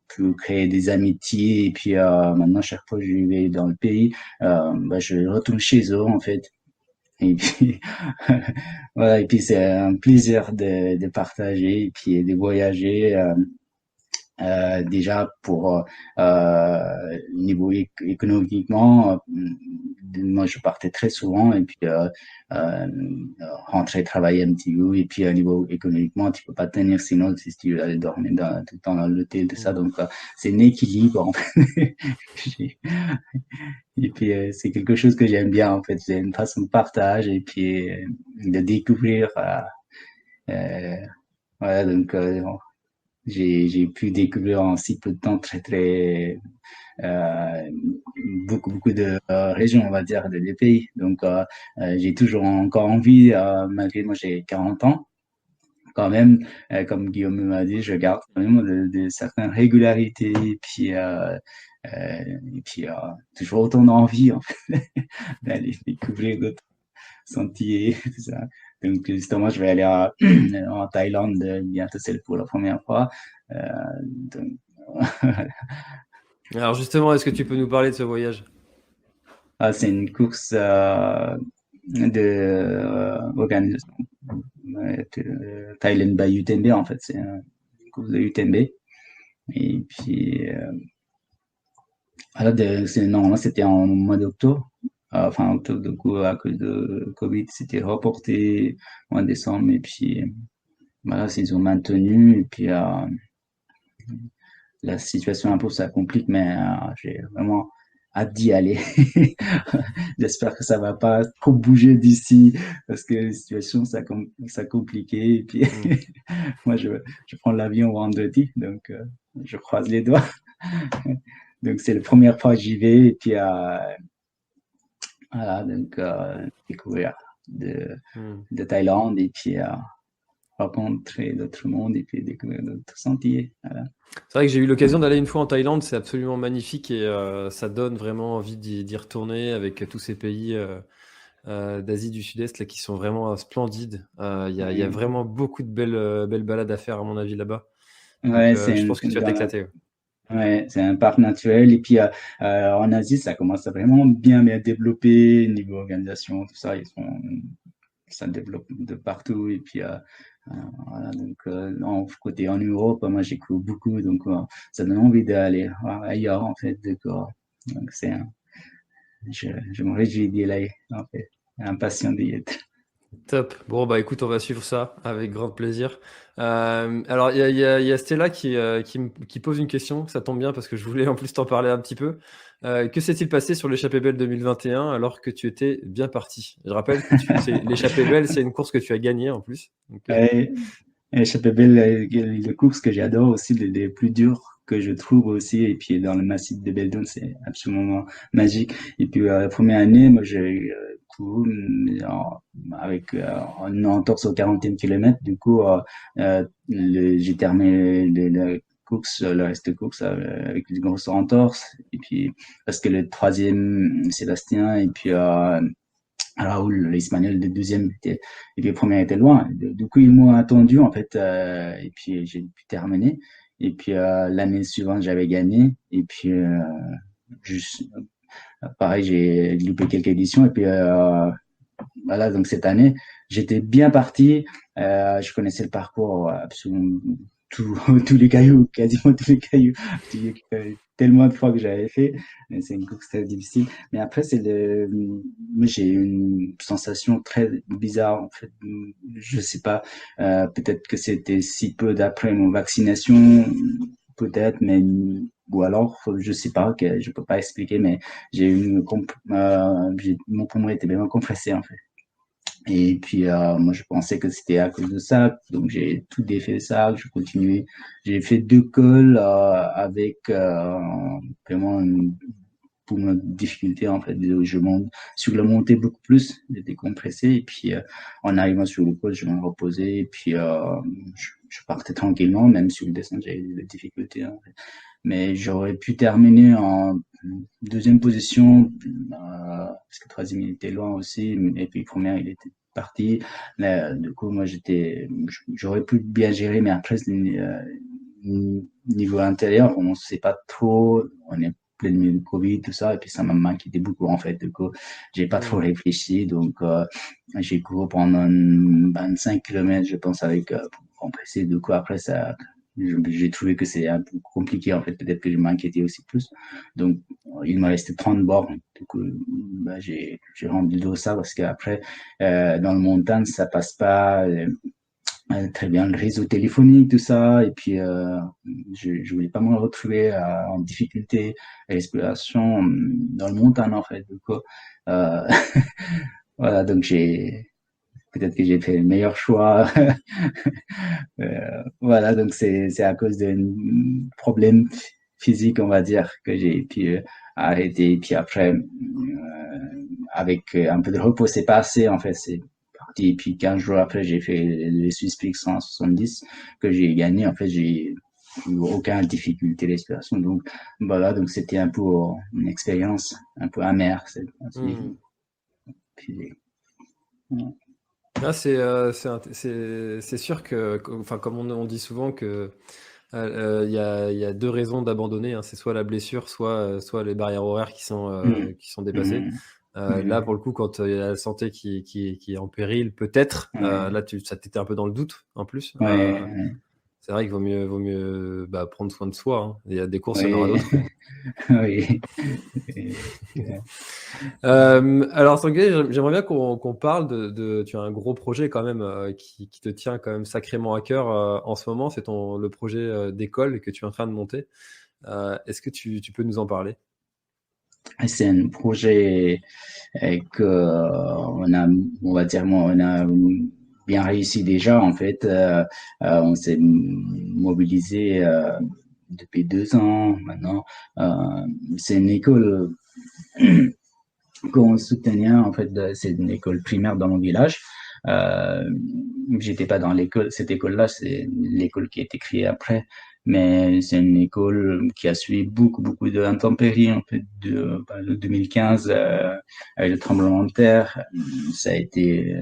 pu créer des amitiés. Et puis maintenant, chaque fois que je vais dans le pays, je retourne chez eux, en fait. Et puis, voilà, et puis c'est un plaisir de partager et puis de voyager. Déjà pour niveau économiquement, moi je partais très souvent, et puis euh, rentrer travailler un petit peu, et puis au niveau économiquement tu peux pas tenir sinon si tu allais dormir tout le temps dans l'hôtel, tout ça. Mm. Donc c'est un équilibre, en fait. Et puis c'est quelque chose que j'aime bien, en fait, c'est une façon de partage, et puis de découvrir euh, voilà, donc j'ai pu découvrir en si peu de temps euh, beaucoup de régions, on va dire, de pays. Donc, j'ai toujours encore envie, malgré moi j'ai 40 ans, quand même, comme Guillaume m'a dit, je garde quand même de certaines régularités, et puis toujours autant d'envie, en fait, d'aller découvrir d'autres sentiers, tout ça. Donc, justement, je vais aller en Thaïlande bientôt, c'est pour la première fois. Donc, Alors justement, est-ce que tu peux nous parler de ce voyage? c'est une course de organisation Thailand by UTMB, en fait. C'est une course de UTMB. Et puis, normalement, c'était en mois d'octobre. Enfin, octobre, du coup, à cause de Covid, c'était reporté au mois de décembre. Et puis, voilà, ils ont maintenu. Et puis, la situation un peu ça complique, mais j'ai vraiment hâte d'y aller. J'espère que ça va pas trop bouger d'ici, parce que la situation ça compliqué. Et puis Mm. moi je prends l'avion vendredi, donc je croise les doigts. Donc c'est la première fois que j'y vais, et puis voilà, donc découvrir de, Mm. de Thaïlande, et puis rencontrer d'autres mondes, et puis découvrir d'autres sentiers. Voilà. C'est vrai que j'ai eu l'occasion d'aller une fois en Thaïlande, c'est absolument magnifique et ça donne vraiment envie d'y retourner avec tous ces pays d'Asie du Sud-Est là, qui sont vraiment splendides. Il y a Ouais, vraiment beaucoup de belles balades à faire à mon avis là-bas. Donc ouais, je pense que tu vas t'éclater. Ouais. ouais, c'est un parc naturel. Et puis en Asie, ça commence à vraiment bien développer niveau organisation, tout ça. Ça développe de partout. Et puis voilà, donc côté en Europe, moi j'écoute beaucoup, donc ça donne envie d'aller ailleurs, en fait. Donc je me réjouis d'y aller, en fait, impatient d'y être. Top. Bon, bah écoute, on va suivre ça avec grand plaisir. Alors, il y a Stella qui pose une question. Ça tombe bien parce que je voulais en plus t'en parler un petit peu. Que s'est-il passé sur l'échappée belle 2021 alors que tu étais bien parti? Je rappelle que l'échappée belle, c'est une course que tu as gagnée en plus. Donc, Et, et Chapelle, les courses que j'adore aussi, les plus dures. que je trouve aussi. Et puis dans le massif de Beldon, c'est absolument magique. Et puis la première année, moi j'ai couru avec une entorse au 40e kilomètre. Du coup, j'ai terminé la course, le reste de course avec une grosse entorse. Et puis parce que le troisième, Sébastien, et puis Raoul, l'Espagnol, le deuxième était, et puis le premier était loin. Du coup, ils m'ont attendu, en fait, et puis j'ai pu terminer. Et puis, l'année suivante, j'avais gagné. Et puis, juste, pareil, j'ai loupé quelques éditions. Et puis, voilà, donc cette année, j'étais bien parti. Je connaissais le parcours absolument tous les cailloux, quasiment tous les cailloux. Tellement de fois que j'avais fait. C'est une course très difficile. Mais après, moi, j'ai une sensation très bizarre, en fait. Je sais pas, peut-être que c'était si peu d'après mon vaccination, peut-être, mais, ou alors, je sais pas, que je peux pas expliquer, mais mon poumon était vraiment compressé, en fait. Et puis, moi, je pensais que c'était à cause de ça. Donc, j'ai tout défait ça. Je continuais. J'ai fait 2 cols avec vraiment pour une difficulté, en fait. Je monte sur le montée beaucoup plus. J'étais compressé. Et puis, en arrivant sur le col, je me reposais. Et puis, je partais tranquillement. Même sur le descente, j'avais des difficultés, en fait. Mais j'aurais pu terminer en deuxième position, parce que troisième, il était loin aussi, et puis première, il était parti. Là, du coup, moi, j'aurais pu bien gérer, mais après, niveau intérieur, on ne sait pas trop, on est plein de Covid, tout ça, et puis ça m'a inquiété beaucoup, en fait. Du coup, j'ai pas trop réfléchi, donc j'ai couru pendant 25 kilomètres, je pense, avec compressé. Du coup, après, j'ai trouvé que c'est un peu compliqué, en fait. Peut-être que je m'inquiétais aussi plus. Donc, il me restait 30 bornes. Du coup, bah, j'ai rendu dos ça parce qu'après, dans le montagne, ça passe pas très bien le réseau téléphonique, tout ça. Et puis, je voulais pas me retrouver en difficulté respiration dans le montagne, en fait. Du coup, euh, voilà, donc peut-être que j'ai fait le meilleur choix. Voilà, donc c'est à cause d'un problème physique, on va dire, que j'ai pu arrêter. Et puis après, avec un peu de repos, c'est passé, en fait, c'est parti. Et puis 15 jours après, j'ai fait le Swiss Peak 170 que j'ai gagné. En fait, j'ai eu aucune difficulté respiration. Donc voilà, donc c'était un peu une expérience un peu amère. Puis, Ah, c'est sûr enfin, comme on dit souvent que il y a deux raisons d'abandonner, hein. C'est soit la blessure, soit les barrières horaires qui sont dépassées. Là, pour le coup, quand il y a la santé qui est en péril, peut-être, là, ça t'était un peu dans le doute, en plus. C'est vrai qu'il vaut mieux prendre soin de soi, hein. Il y a des courses, il y en aura d'autres. oui. Alors, Tanguy, j'aimerais bien qu'on parle tu as un gros projet quand même qui te tient quand même sacrément à cœur en ce moment. C'est le projet d'école que tu es en train de monter. Est-ce que tu peux nous en parler? C'est un projet que on va dire, on a bien réussi déjà, en fait. On s'est mobilisé depuis 2 ans maintenant. C'est une école qu'on soutenait, en fait. C'est une école primaire dans mon village. J'étais pas dans cette école-là, c'est l'école qui a été créée après, mais c'est une école qui a suivi beaucoup d'intempéries, en fait, de 2015, avec le tremblement de terre. Ça a été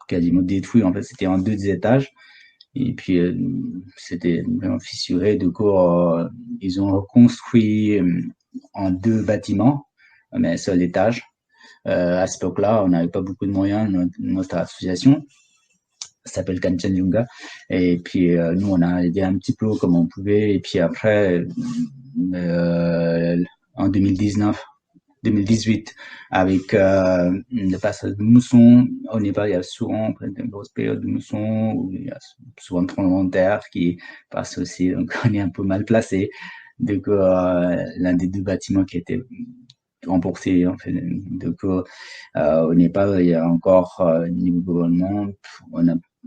quasiment détruit, en fait. C'était en 2 étages. Et puis, c'était vraiment fissuré. Du coup, ils ont reconstruit en 2 bâtiments, mais un seul étage. À cette époque-là, on n'avait pas beaucoup de moyens. Notre association s'appelle Kanchenjunga. Et puis, nous, on a aidé un petit peu comme on pouvait. Et puis après, en 2018, avec le passage de mousson, au Népal, il y a souvent une grosse période de mousson où il y a souvent de tremblements de terre qui passent aussi. Donc, on est un peu mal placé. Donc, l'un des 2 bâtiments qui était remporté, en fait. Donc, au Népal, il y a encore, niveau gouvernement,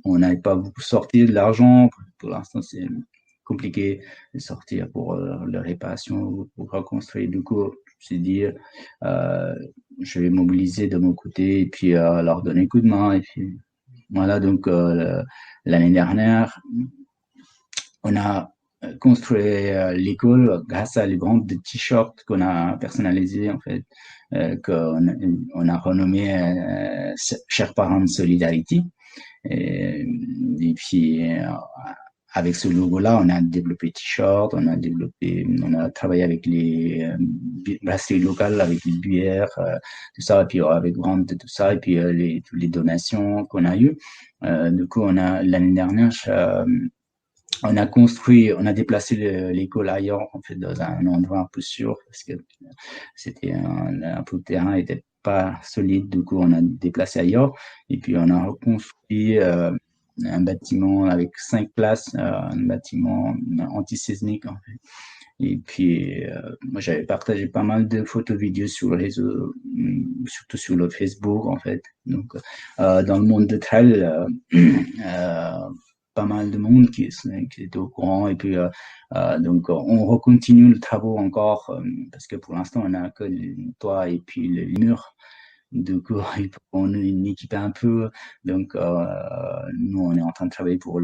on n'a pas beaucoup sorti de l'argent. Pour l'instant, c'est compliqué de sortir pour la réparation ou pour reconstruire. Du coup, je me suis dit, je vais mobiliser de mon côté et puis leur donner un coup de main. Et puis voilà, donc l'année dernière, on a construit l'école grâce à les bandes de t-shirts qu'on a personnalisés, en fait, qu'on a renommé Chers parents de Solidarity. Et puis, avec ce logo-là, on a développé t-shirts, on a travaillé avec les brasseries locales, avec les bières, tout ça, et puis avec vente de tout ça, et puis toutes les donations qu'on a eues. Du coup, l'année dernière, on a déplacé l'école ailleurs, en fait, dans un endroit un peu sûr, parce que c'était un peu le terrain était pas solide, du coup, on a déplacé ailleurs, et puis on a reconstruit un bâtiment avec 5 places, un bâtiment antisismique, en fait. Et puis, moi, j'avais partagé pas mal de photos, vidéos sur le réseau, surtout sur le Facebook, en fait. Donc, dans le monde de trail, pas mal de monde qui était au courant. Et puis, donc, on recontinue le travaux encore, parce que pour l'instant, on a que le toit et puis les murs. Du coup, il faut qu'on équipe un peu. Donc, nous, on est en train de travailler pour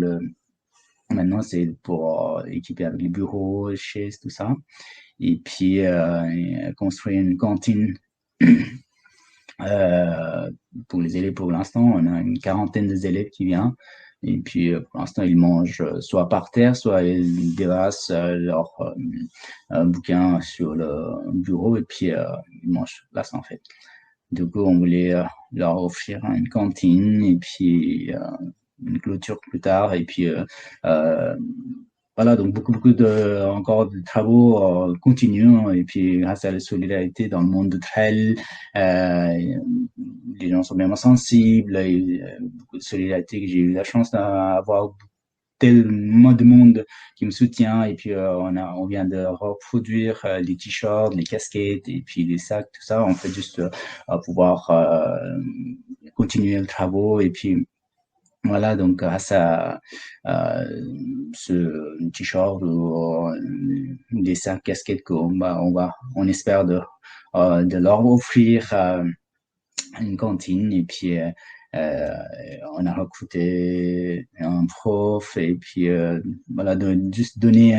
maintenant, c'est pour équiper avec les bureaux, les chaises, tout ça. Et puis, construire une cantine pour les élèves pour l'instant. On a une quarantaine d'élèves qui viennent. Et puis, pour l'instant, ils mangent soit par terre, soit ils déversent leur bouquin sur le bureau et puis ils mangent sur place, en fait. Du coup, on voulait leur offrir une cantine et puis une clôture plus tard. Et puis, voilà, donc beaucoup encore de travaux continuent. Et puis, grâce à la solidarité dans le monde de trail, les gens sont vraiment sensibles. Et, beaucoup de solidarité que j'ai eu la chance d'avoir tellement de monde qui me soutient et puis on vient de reproduire les t-shirts, les casquettes et puis les sacs, tout ça. On fait juste pouvoir continuer le travaux et puis voilà, donc grâce à ce t-shirt ou les sacs, casquettes on espère de leur offrir une cantine et puis on a recruté un prof et puis voilà, juste donner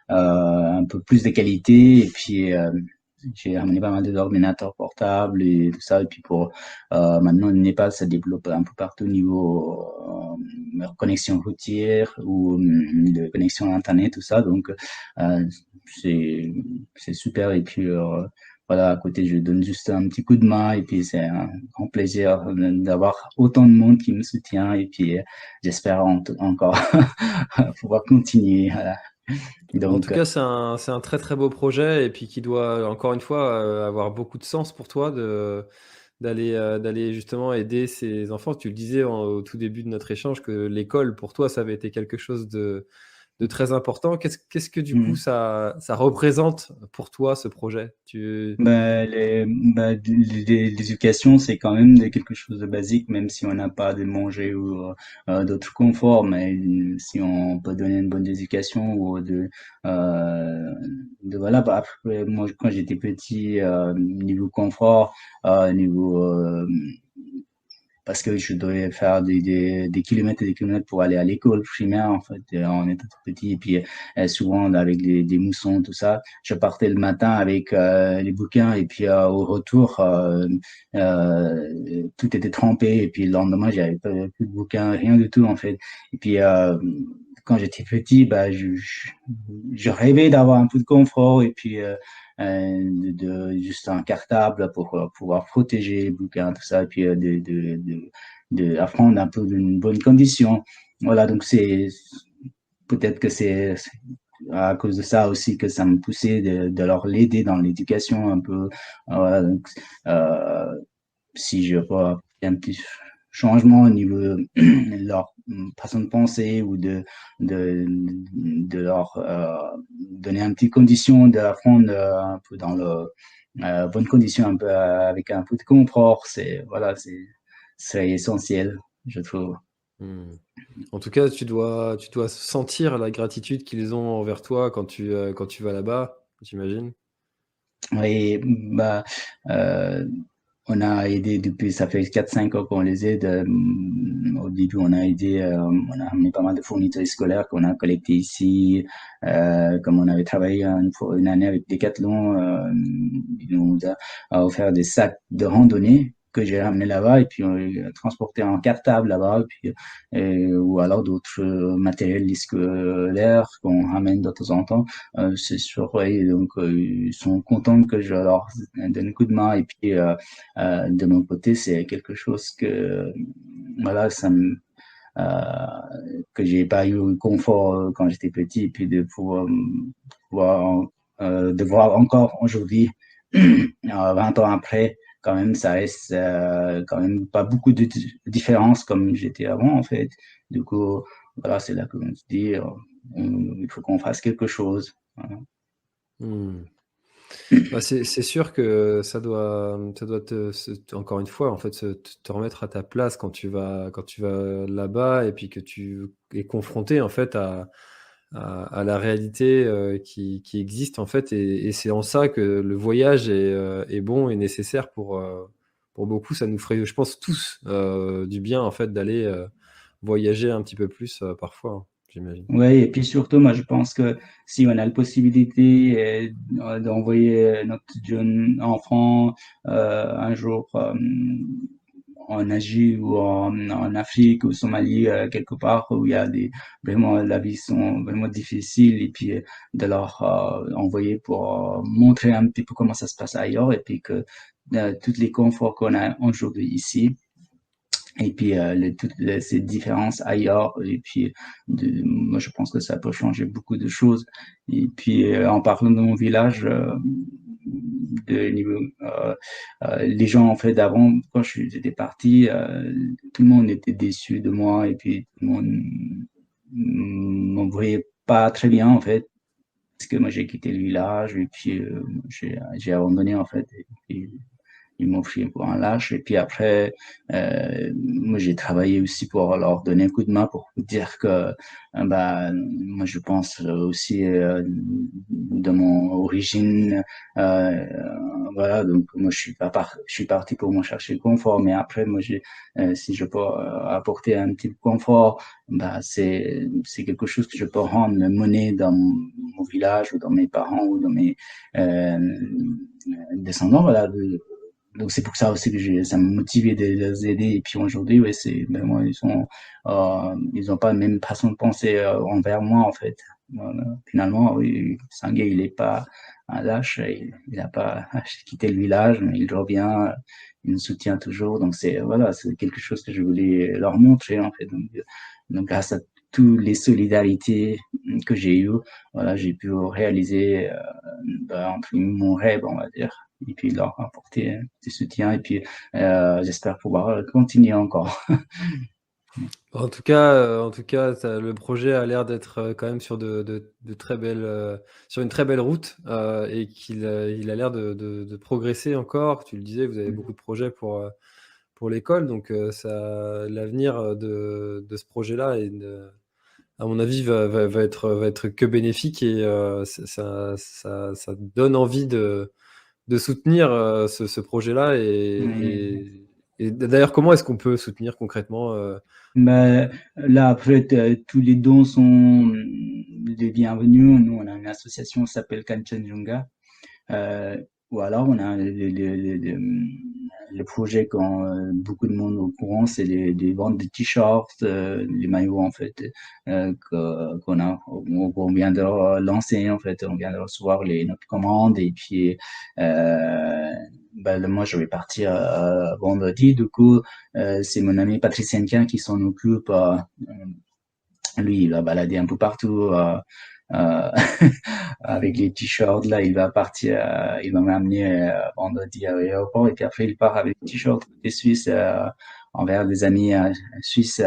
un peu plus de qualité et puis j'ai ramené pas mal d'ordinateurs portables et tout ça et puis pour maintenant le Népal ça développe un peu partout au niveau connexion routière ou de connexion internet tout ça donc c'est super et puis voilà, à côté, je donne juste un petit coup de main et puis c'est un grand plaisir d'avoir autant de monde qui me soutient et puis j'espère encore pouvoir continuer. Voilà. En tout Donc, cas, c'est un très très beau projet et puis qui doit, encore une fois, avoir beaucoup de sens pour toi d'aller justement aider ces enfants. Tu le disais au tout début de notre échange que l'école, pour toi, ça avait été quelque chose de très important. Qu'est-ce que du coup ça représente pour toi ce projet? L'éducation, c'est quand même quelque chose de basique, même si on n'a pas de manger ou d'autres conforts, mais si on peut donner une bonne éducation ou voilà, après, moi, quand j'étais petit, niveau confort, niveau parce que je devais faire des kilomètres et des kilomètres pour aller à l'école primaire, en fait, en étant tout petit. Et puis, souvent, avec des moussons, tout ça, je partais le matin avec les bouquins. Et puis, au retour, tout était trempé. Et puis, le lendemain, j'avais pas plus de bouquins, rien du tout, en fait. Et puis, quand j'étais petit, bah, je rêvais d'avoir un peu de confort. Et puis, juste un cartable pour pouvoir protéger les bouquins, tout ça, et puis apprendre un peu d'une bonne condition. Voilà, donc peut-être que c'est à cause de ça aussi que ça me poussait de leur l'aider dans l'éducation un peu. Voilà, donc, euh, si je vois un petit changement au niveau de leur façon de penser ou de leur donner une petite condition d'apprendre un peu dans le bonne condition un peu avec un peu de confort c'est voilà c'est essentiel je trouve. Hmm. En tout cas, tu dois sentir la gratitude qu'ils ont envers toi quand tu vas là-bas, j'imagine. Oui, bah, euh, on a aidé depuis, ça fait 4 5 ans qu'on les aide. Au début, on a aidé, on a amené pas mal de fournitures scolaires qu'on a collectées ici. Comme on avait travaillé une année avec Decathlon, il nous a offert des sacs de randonnée que j'ai ramenés là-bas et puis on les a transportés en cartable là-bas, et puis, ou alors d'autres matériels scolaires qu'on ramène de temps en temps. C'est sûr, ouais, donc ils sont contents que je leur donne un coup de main et puis de mon côté, c'est quelque chose que, voilà, que j'ai pas eu le confort quand j'étais petit, et puis de pouvoir, de voir encore aujourd'hui, 20 ans après, quand même, ça reste quand même pas beaucoup de différence comme j'étais avant, en fait. Du coup, voilà, c'est là que on se dit, il faut qu'on fasse quelque chose. Voilà. Hmm. Bah, c'est sûr que ça doit encore une fois, en fait, te remettre à ta place quand tu vas là-bas et puis que tu es confronté, en fait, à la réalité qui existe, en fait. Et c'est en ça que le voyage est bon et nécessaire pour beaucoup. Ça nous ferait, je pense, tous du bien, en fait, d'aller voyager un petit peu plus parfois, hein, j'imagine. Oui, et puis surtout, moi, je pense que si on a la possibilité d'envoyer notre jeune enfant un jour en Asie ou en Afrique ou au Somalie, quelque part où il y a vraiment, la vie sont vraiment difficiles, et puis de leur envoyer pour montrer un petit peu comment ça se passe ailleurs, et puis que tous les conforts qu'on a aujourd'hui ici, et puis toutes ces différences ailleurs, et puis moi je pense que ça peut changer beaucoup de choses. Et puis en parlant de mon village, les gens en fait d'avant, quand j'étais parti, tout le monde était déçu de moi, et puis tout le monde m'en voyait pas très bien en fait, parce que moi j'ai quitté le village, et puis j'ai abandonné en fait, et puis ils m'ont pris pour un lâche. Et puis après, moi, j'ai travaillé aussi pour leur donner un coup de main, pour dire que, bah, moi, je pense aussi de mon origine. Euh, voilà, donc moi, je suis parti pour me chercher le confort. Mais après, moi, si je peux apporter un petit confort, bah, c'est quelque chose que je peux rendre monnaie dans mon village, ou dans mes parents, ou dans mes euh, descendants. Voilà, donc c'est pour ça aussi que ça m'a motivé de les aider. Et puis aujourd'hui, ouais, c'est vraiment, ils ont pas la même façon de penser envers moi en fait. Voilà. Finalement, oui, Sanguet, il est pas un lâche, il a pas quitté le village, mais il revient, il nous soutient toujours. Donc c'est, voilà, c'est quelque chose que je voulais leur montrer en fait. Donc grâce à toutes les solidarités que j'ai eues, voilà, j'ai pu réaliser entre guillemets, mon rêve, on va dire, et puis leur apporter du soutien, et puis j'espère pouvoir continuer encore. En tout cas, le projet a l'air d'être quand même sur de très belles, sur une très belle route et il a l'air de progresser encore. Tu le disais, vous avez beaucoup de projets pour l'école, donc l'avenir de ce projet-là, à mon avis, va être que bénéfique et ça donne envie de soutenir ce projet-là. Et d'ailleurs, comment est-ce qu'on peut soutenir concrètement Mais là, après, tous les dons sont les bienvenus. Nous, on a une association qui s'appelle Kanchenjunga. Euh, ou alors, on a le projet quand beaucoup de monde au courant, c'est les ventes de t-shirts, les maillots en fait, qu'on vient de lancer en fait. On vient de recevoir notre commande, et puis moi je vais partir vendredi. Du coup, c'est mon ami Patrice Henquin qui s'en occupe. Lui, il va balader un peu partout. Euh, avec les t-shirts là, il va partir, il va m'amener vendredi à l'aéroport, et puis après il part avec les t-shirts des Suisses envers des amis suisses.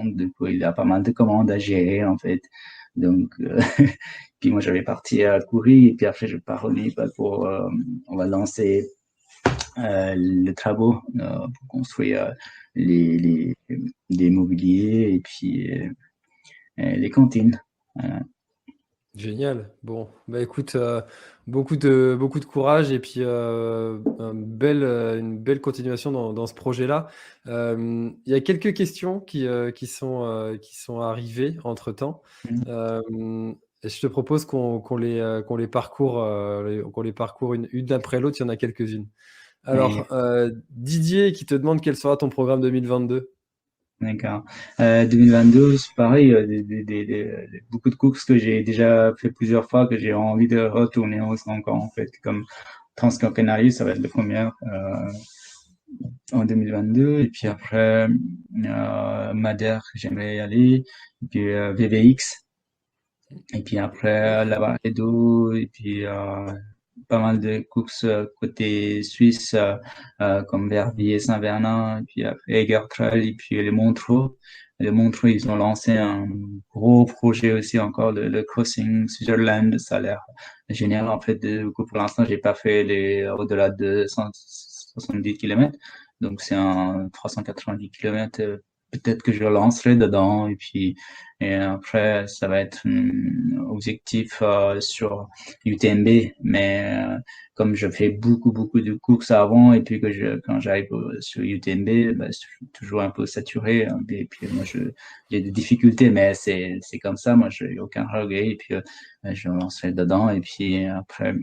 Du coup, il a pas mal de commandes à gérer en fait. Donc, puis moi j'avais parti à courir, et puis après je pars au Népal on va lancer les travaux pour construire les, les mobiliers et puis les cantines. Voilà. Génial. Bon, bah écoute, beaucoup de courage et puis une belle continuation dans ce projet-là. Il y a quelques questions qui sont arrivées entre-temps. Et je te propose qu'on les parcourt, qu'on les parcourt une après l'autre. Il y en a quelques-unes. Et- Alors, Didier qui te demande quel sera ton programme 2022. D'accord. 2022, c'est pareil, beaucoup de courses que j'ai déjà fait plusieurs fois, que j'ai envie de retourner encore, en fait, comme Transcancanary, ça va être la première en 2022, et puis après, Madère, j'aimerais y aller, et puis VVX, et puis après, Lavaredo, et puis pas mal de courses côté suisse, comme Verbier, Saint-Vernin, et puis après Egertrail, et puis les Montreux. Les Montreux, ils ont lancé un gros projet aussi encore, le Crossing Switzerland. Ça a l'air génial. En fait, du coup, pour l'instant, j'ai pas fait les au-delà de 170 kilomètres. Donc, c'est un 390 kilomètres. Peut-être que je lancerai dedans. Et après, ça va être un objectif sur UTMB, mais comme je fais beaucoup de courses avant et puis quand j'arrive sur UTMB, bah, je suis toujours un peu saturé, hein. Et puis moi j'ai des difficultés, mais c'est comme ça. Moi, j'ai aucun regret et puis je me lancerai dedans et puis après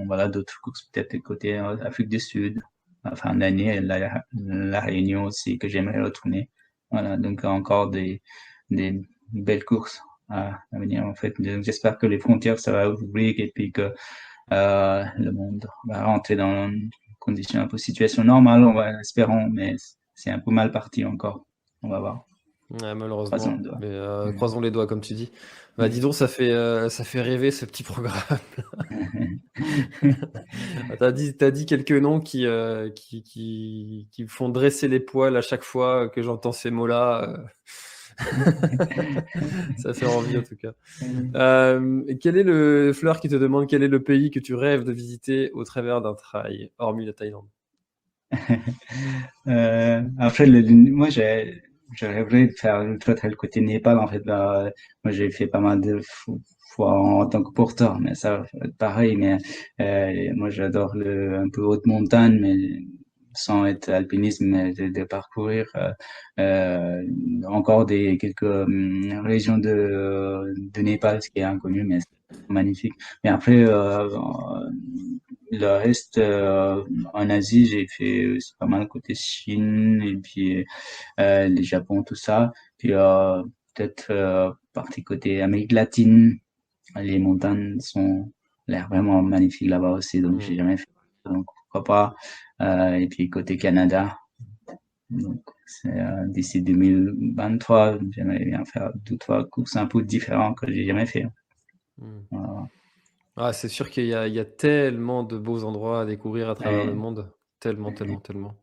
voilà d'autres courses peut-être côté Afrique du Sud, fin d'année, la Réunion aussi que j'aimerais retourner. Voilà, donc encore des belles courses à venir en fait. Donc, j'espère que les frontières ça va ouvrir et puis que le monde va rentrer dans une condition un peu situation normale, on va espérons, mais c'est un peu mal parti encore. On va voir. Ouais, Croisons malheureusement, le doigt. mais Mm. croisons les doigts comme tu dis. Bah dis Mm. donc, ça fait rêver ce petit programme. T'as dit quelques noms qui me font dresser les poils à chaque fois que j'entends ces mots-là. Ça fait envie en tout cas. Quel est le Fleur qui te demande quel est le pays que tu rêves de visiter au travers d'un trail, hormis la Thaïlande? Après, moi, je rêverais de faire le total côté Népal, en fait. Moi, j'ai fait pas mal de fois en tant que porteur, mais ça va être pareil. Mais moi, j'adore un peu haute montagne, mais sans être alpinisme, mais de parcourir encore quelques régions de Népal, ce qui est inconnu, mais c'est magnifique. Mais après, le reste, en Asie, j'ai fait aussi pas mal côté Chine et puis le Japon, tout ça. Puis peut-être partie côté Amérique latine. Les montagnes sont l'air vraiment magnifiques là-bas aussi, donc j'ai Hmm. jamais fait. Donc pourquoi pas. Et puis côté Canada. Donc c'est d'ici 2023, j'aimerais bien faire deux, trois courses un peu différentes que j'ai jamais fait. Hmm. Voilà. Ah, c'est sûr il y a tellement de beaux endroits à découvrir à travers le Ouais. monde. Tellement, tellement, tellement.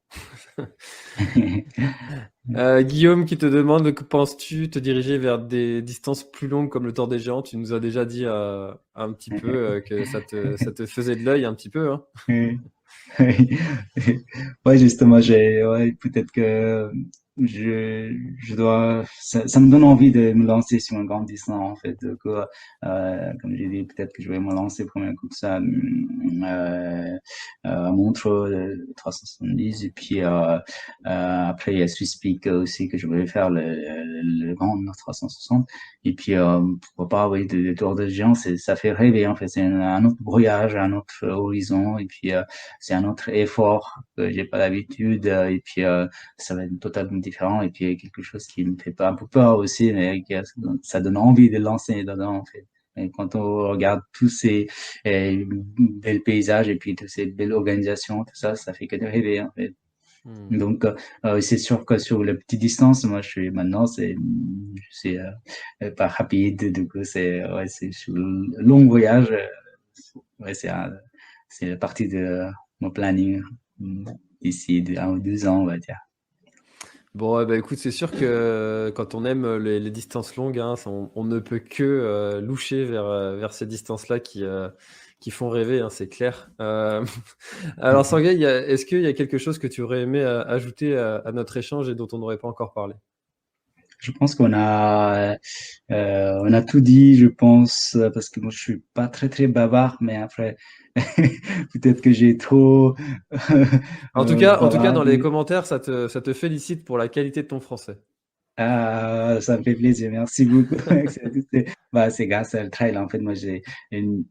Guillaume qui te demande que penses-tu te diriger vers des distances plus longues comme le Tour des Géants? Tu nous as déjà dit un petit peu que ça te faisait de l'œil un petit peu, hein. Oui. Ouais, justement, ouais, peut-être que je dois, ça me donne envie de me lancer sur un grand distance, en fait. Donc, comme j'ai dit, peut-être que je vais me lancer pour un coup de ça, à Montreux, 370, et puis, après, il y a Swiss Peak aussi que je voulais faire le grand 360. Et puis, pourquoi pas, oui, des tours de géant, ça fait rêver, en fait. C'est un autre voyage, un autre horizon, et puis, c'est un autre effort que j'ai pas l'habitude, et puis, ça va être totalement différent, et puis, quelque chose qui me fait pas un peu peur aussi, mais ça donne envie de lancer dedans, en fait. Et quand on regarde tous ces belles paysages et puis toutes ces belles organisations, tout ça, ça fait que de rêver, en fait. Hmm. Donc, c'est sûr que sur la petite distance, moi, maintenant, c'est pas rapide. Du coup, c'est sur le long voyage. Ouais, c'est partie de mon planning d'ici 1 ou 2 ans, on va dire. Bon, ouais, bah, écoute, c'est sûr que quand on aime les distances longues, hein, on ne peut que loucher vers ces distances-là qui font rêver, hein, c'est clair. Alors Sanguet, est-ce qu'il y a quelque chose que tu aurais aimé ajouter à notre échange et dont on n'aurait pas encore parlé? Je pense on a tout dit, je pense, parce que moi je suis pas très très bavard, mais après peut-être que j'ai trop En tout cas, dans les bavardé. commentaires, ça te félicite pour la qualité de ton français. Ah, ça me fait plaisir, merci beaucoup. C'est grâce à le trail, en fait, une,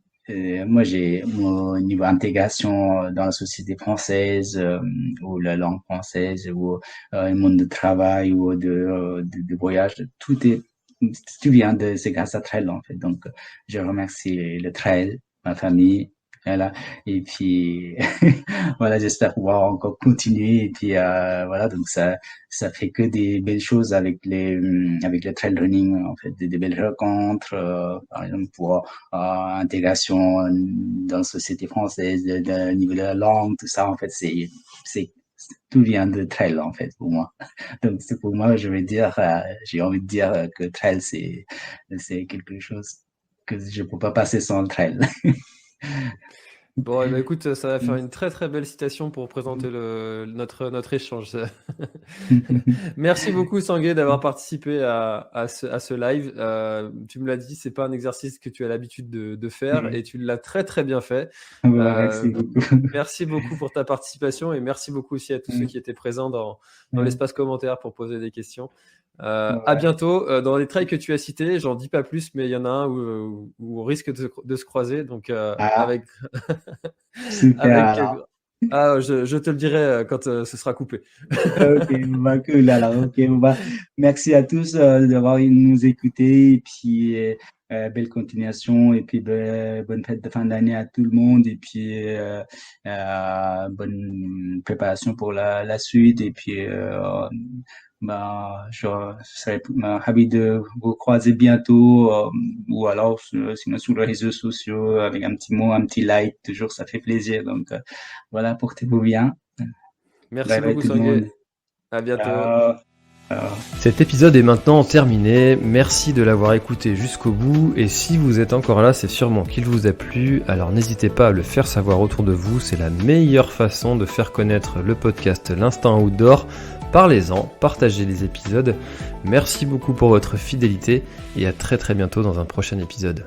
moi j'ai mon niveau intégration dans la société française, ou la langue française, ou le monde de travail, ou de voyage, tout vient c'est grâce à trail, en fait. Donc, je remercie le trail, ma famille, voilà. Et puis, voilà, j'espère pouvoir encore continuer. Et puis, voilà, donc ça fait que des belles choses avec le trail running, en fait, des belles rencontres, par exemple, pour intégration dans la société française, au niveau de la langue, tout ça, en fait, c'est, tout vient de trail, en fait, pour moi. Donc, c'est pour moi, j'ai envie de dire que trail, c'est quelque chose que je peux pas passer sans le trail. Bon, eh ben, écoute, ça va faire une très très belle citation pour présenter notre échange. Merci beaucoup Sanguet d'avoir participé à ce live. Tu me l'as dit, c'est pas un exercice que tu as l'habitude de faire et tu l'as très très bien fait. Voilà, merci beaucoup. Merci beaucoup pour ta participation et merci beaucoup aussi à tous ceux qui étaient présents dans l'espace commentaire pour poser des questions. À bientôt. Dans les trails que tu as cités, j'en dis pas plus, mais il y en a un où on risque de se croiser. Donc, avec, Super. je te le dirai quand ce sera coupé. Ok, cool alors. Ok, merci à tous d'avoir nous écouté et puis belle continuation et puis bonne fête de fin d'année à tout le monde et puis bonne préparation pour la suite et puis je serais ravi de vous croiser bientôt ou alors sinon sur les réseaux sociaux avec un petit mot, un petit like, toujours ça fait plaisir. Donc voilà, portez-vous bien. Merci Bye bye beaucoup tout le monde. Sanguet. À bientôt. Ciao. Ciao. Cet épisode est maintenant terminé. Merci de l'avoir écouté jusqu'au bout. Et si vous êtes encore là, c'est sûrement qu'il vous a plu. Alors n'hésitez pas à le faire savoir autour de vous. C'est la meilleure façon de faire connaître le podcast L'Instinct Outdoor. Parlez-en, partagez les épisodes. Merci beaucoup pour votre fidélité et à très très bientôt dans un prochain épisode.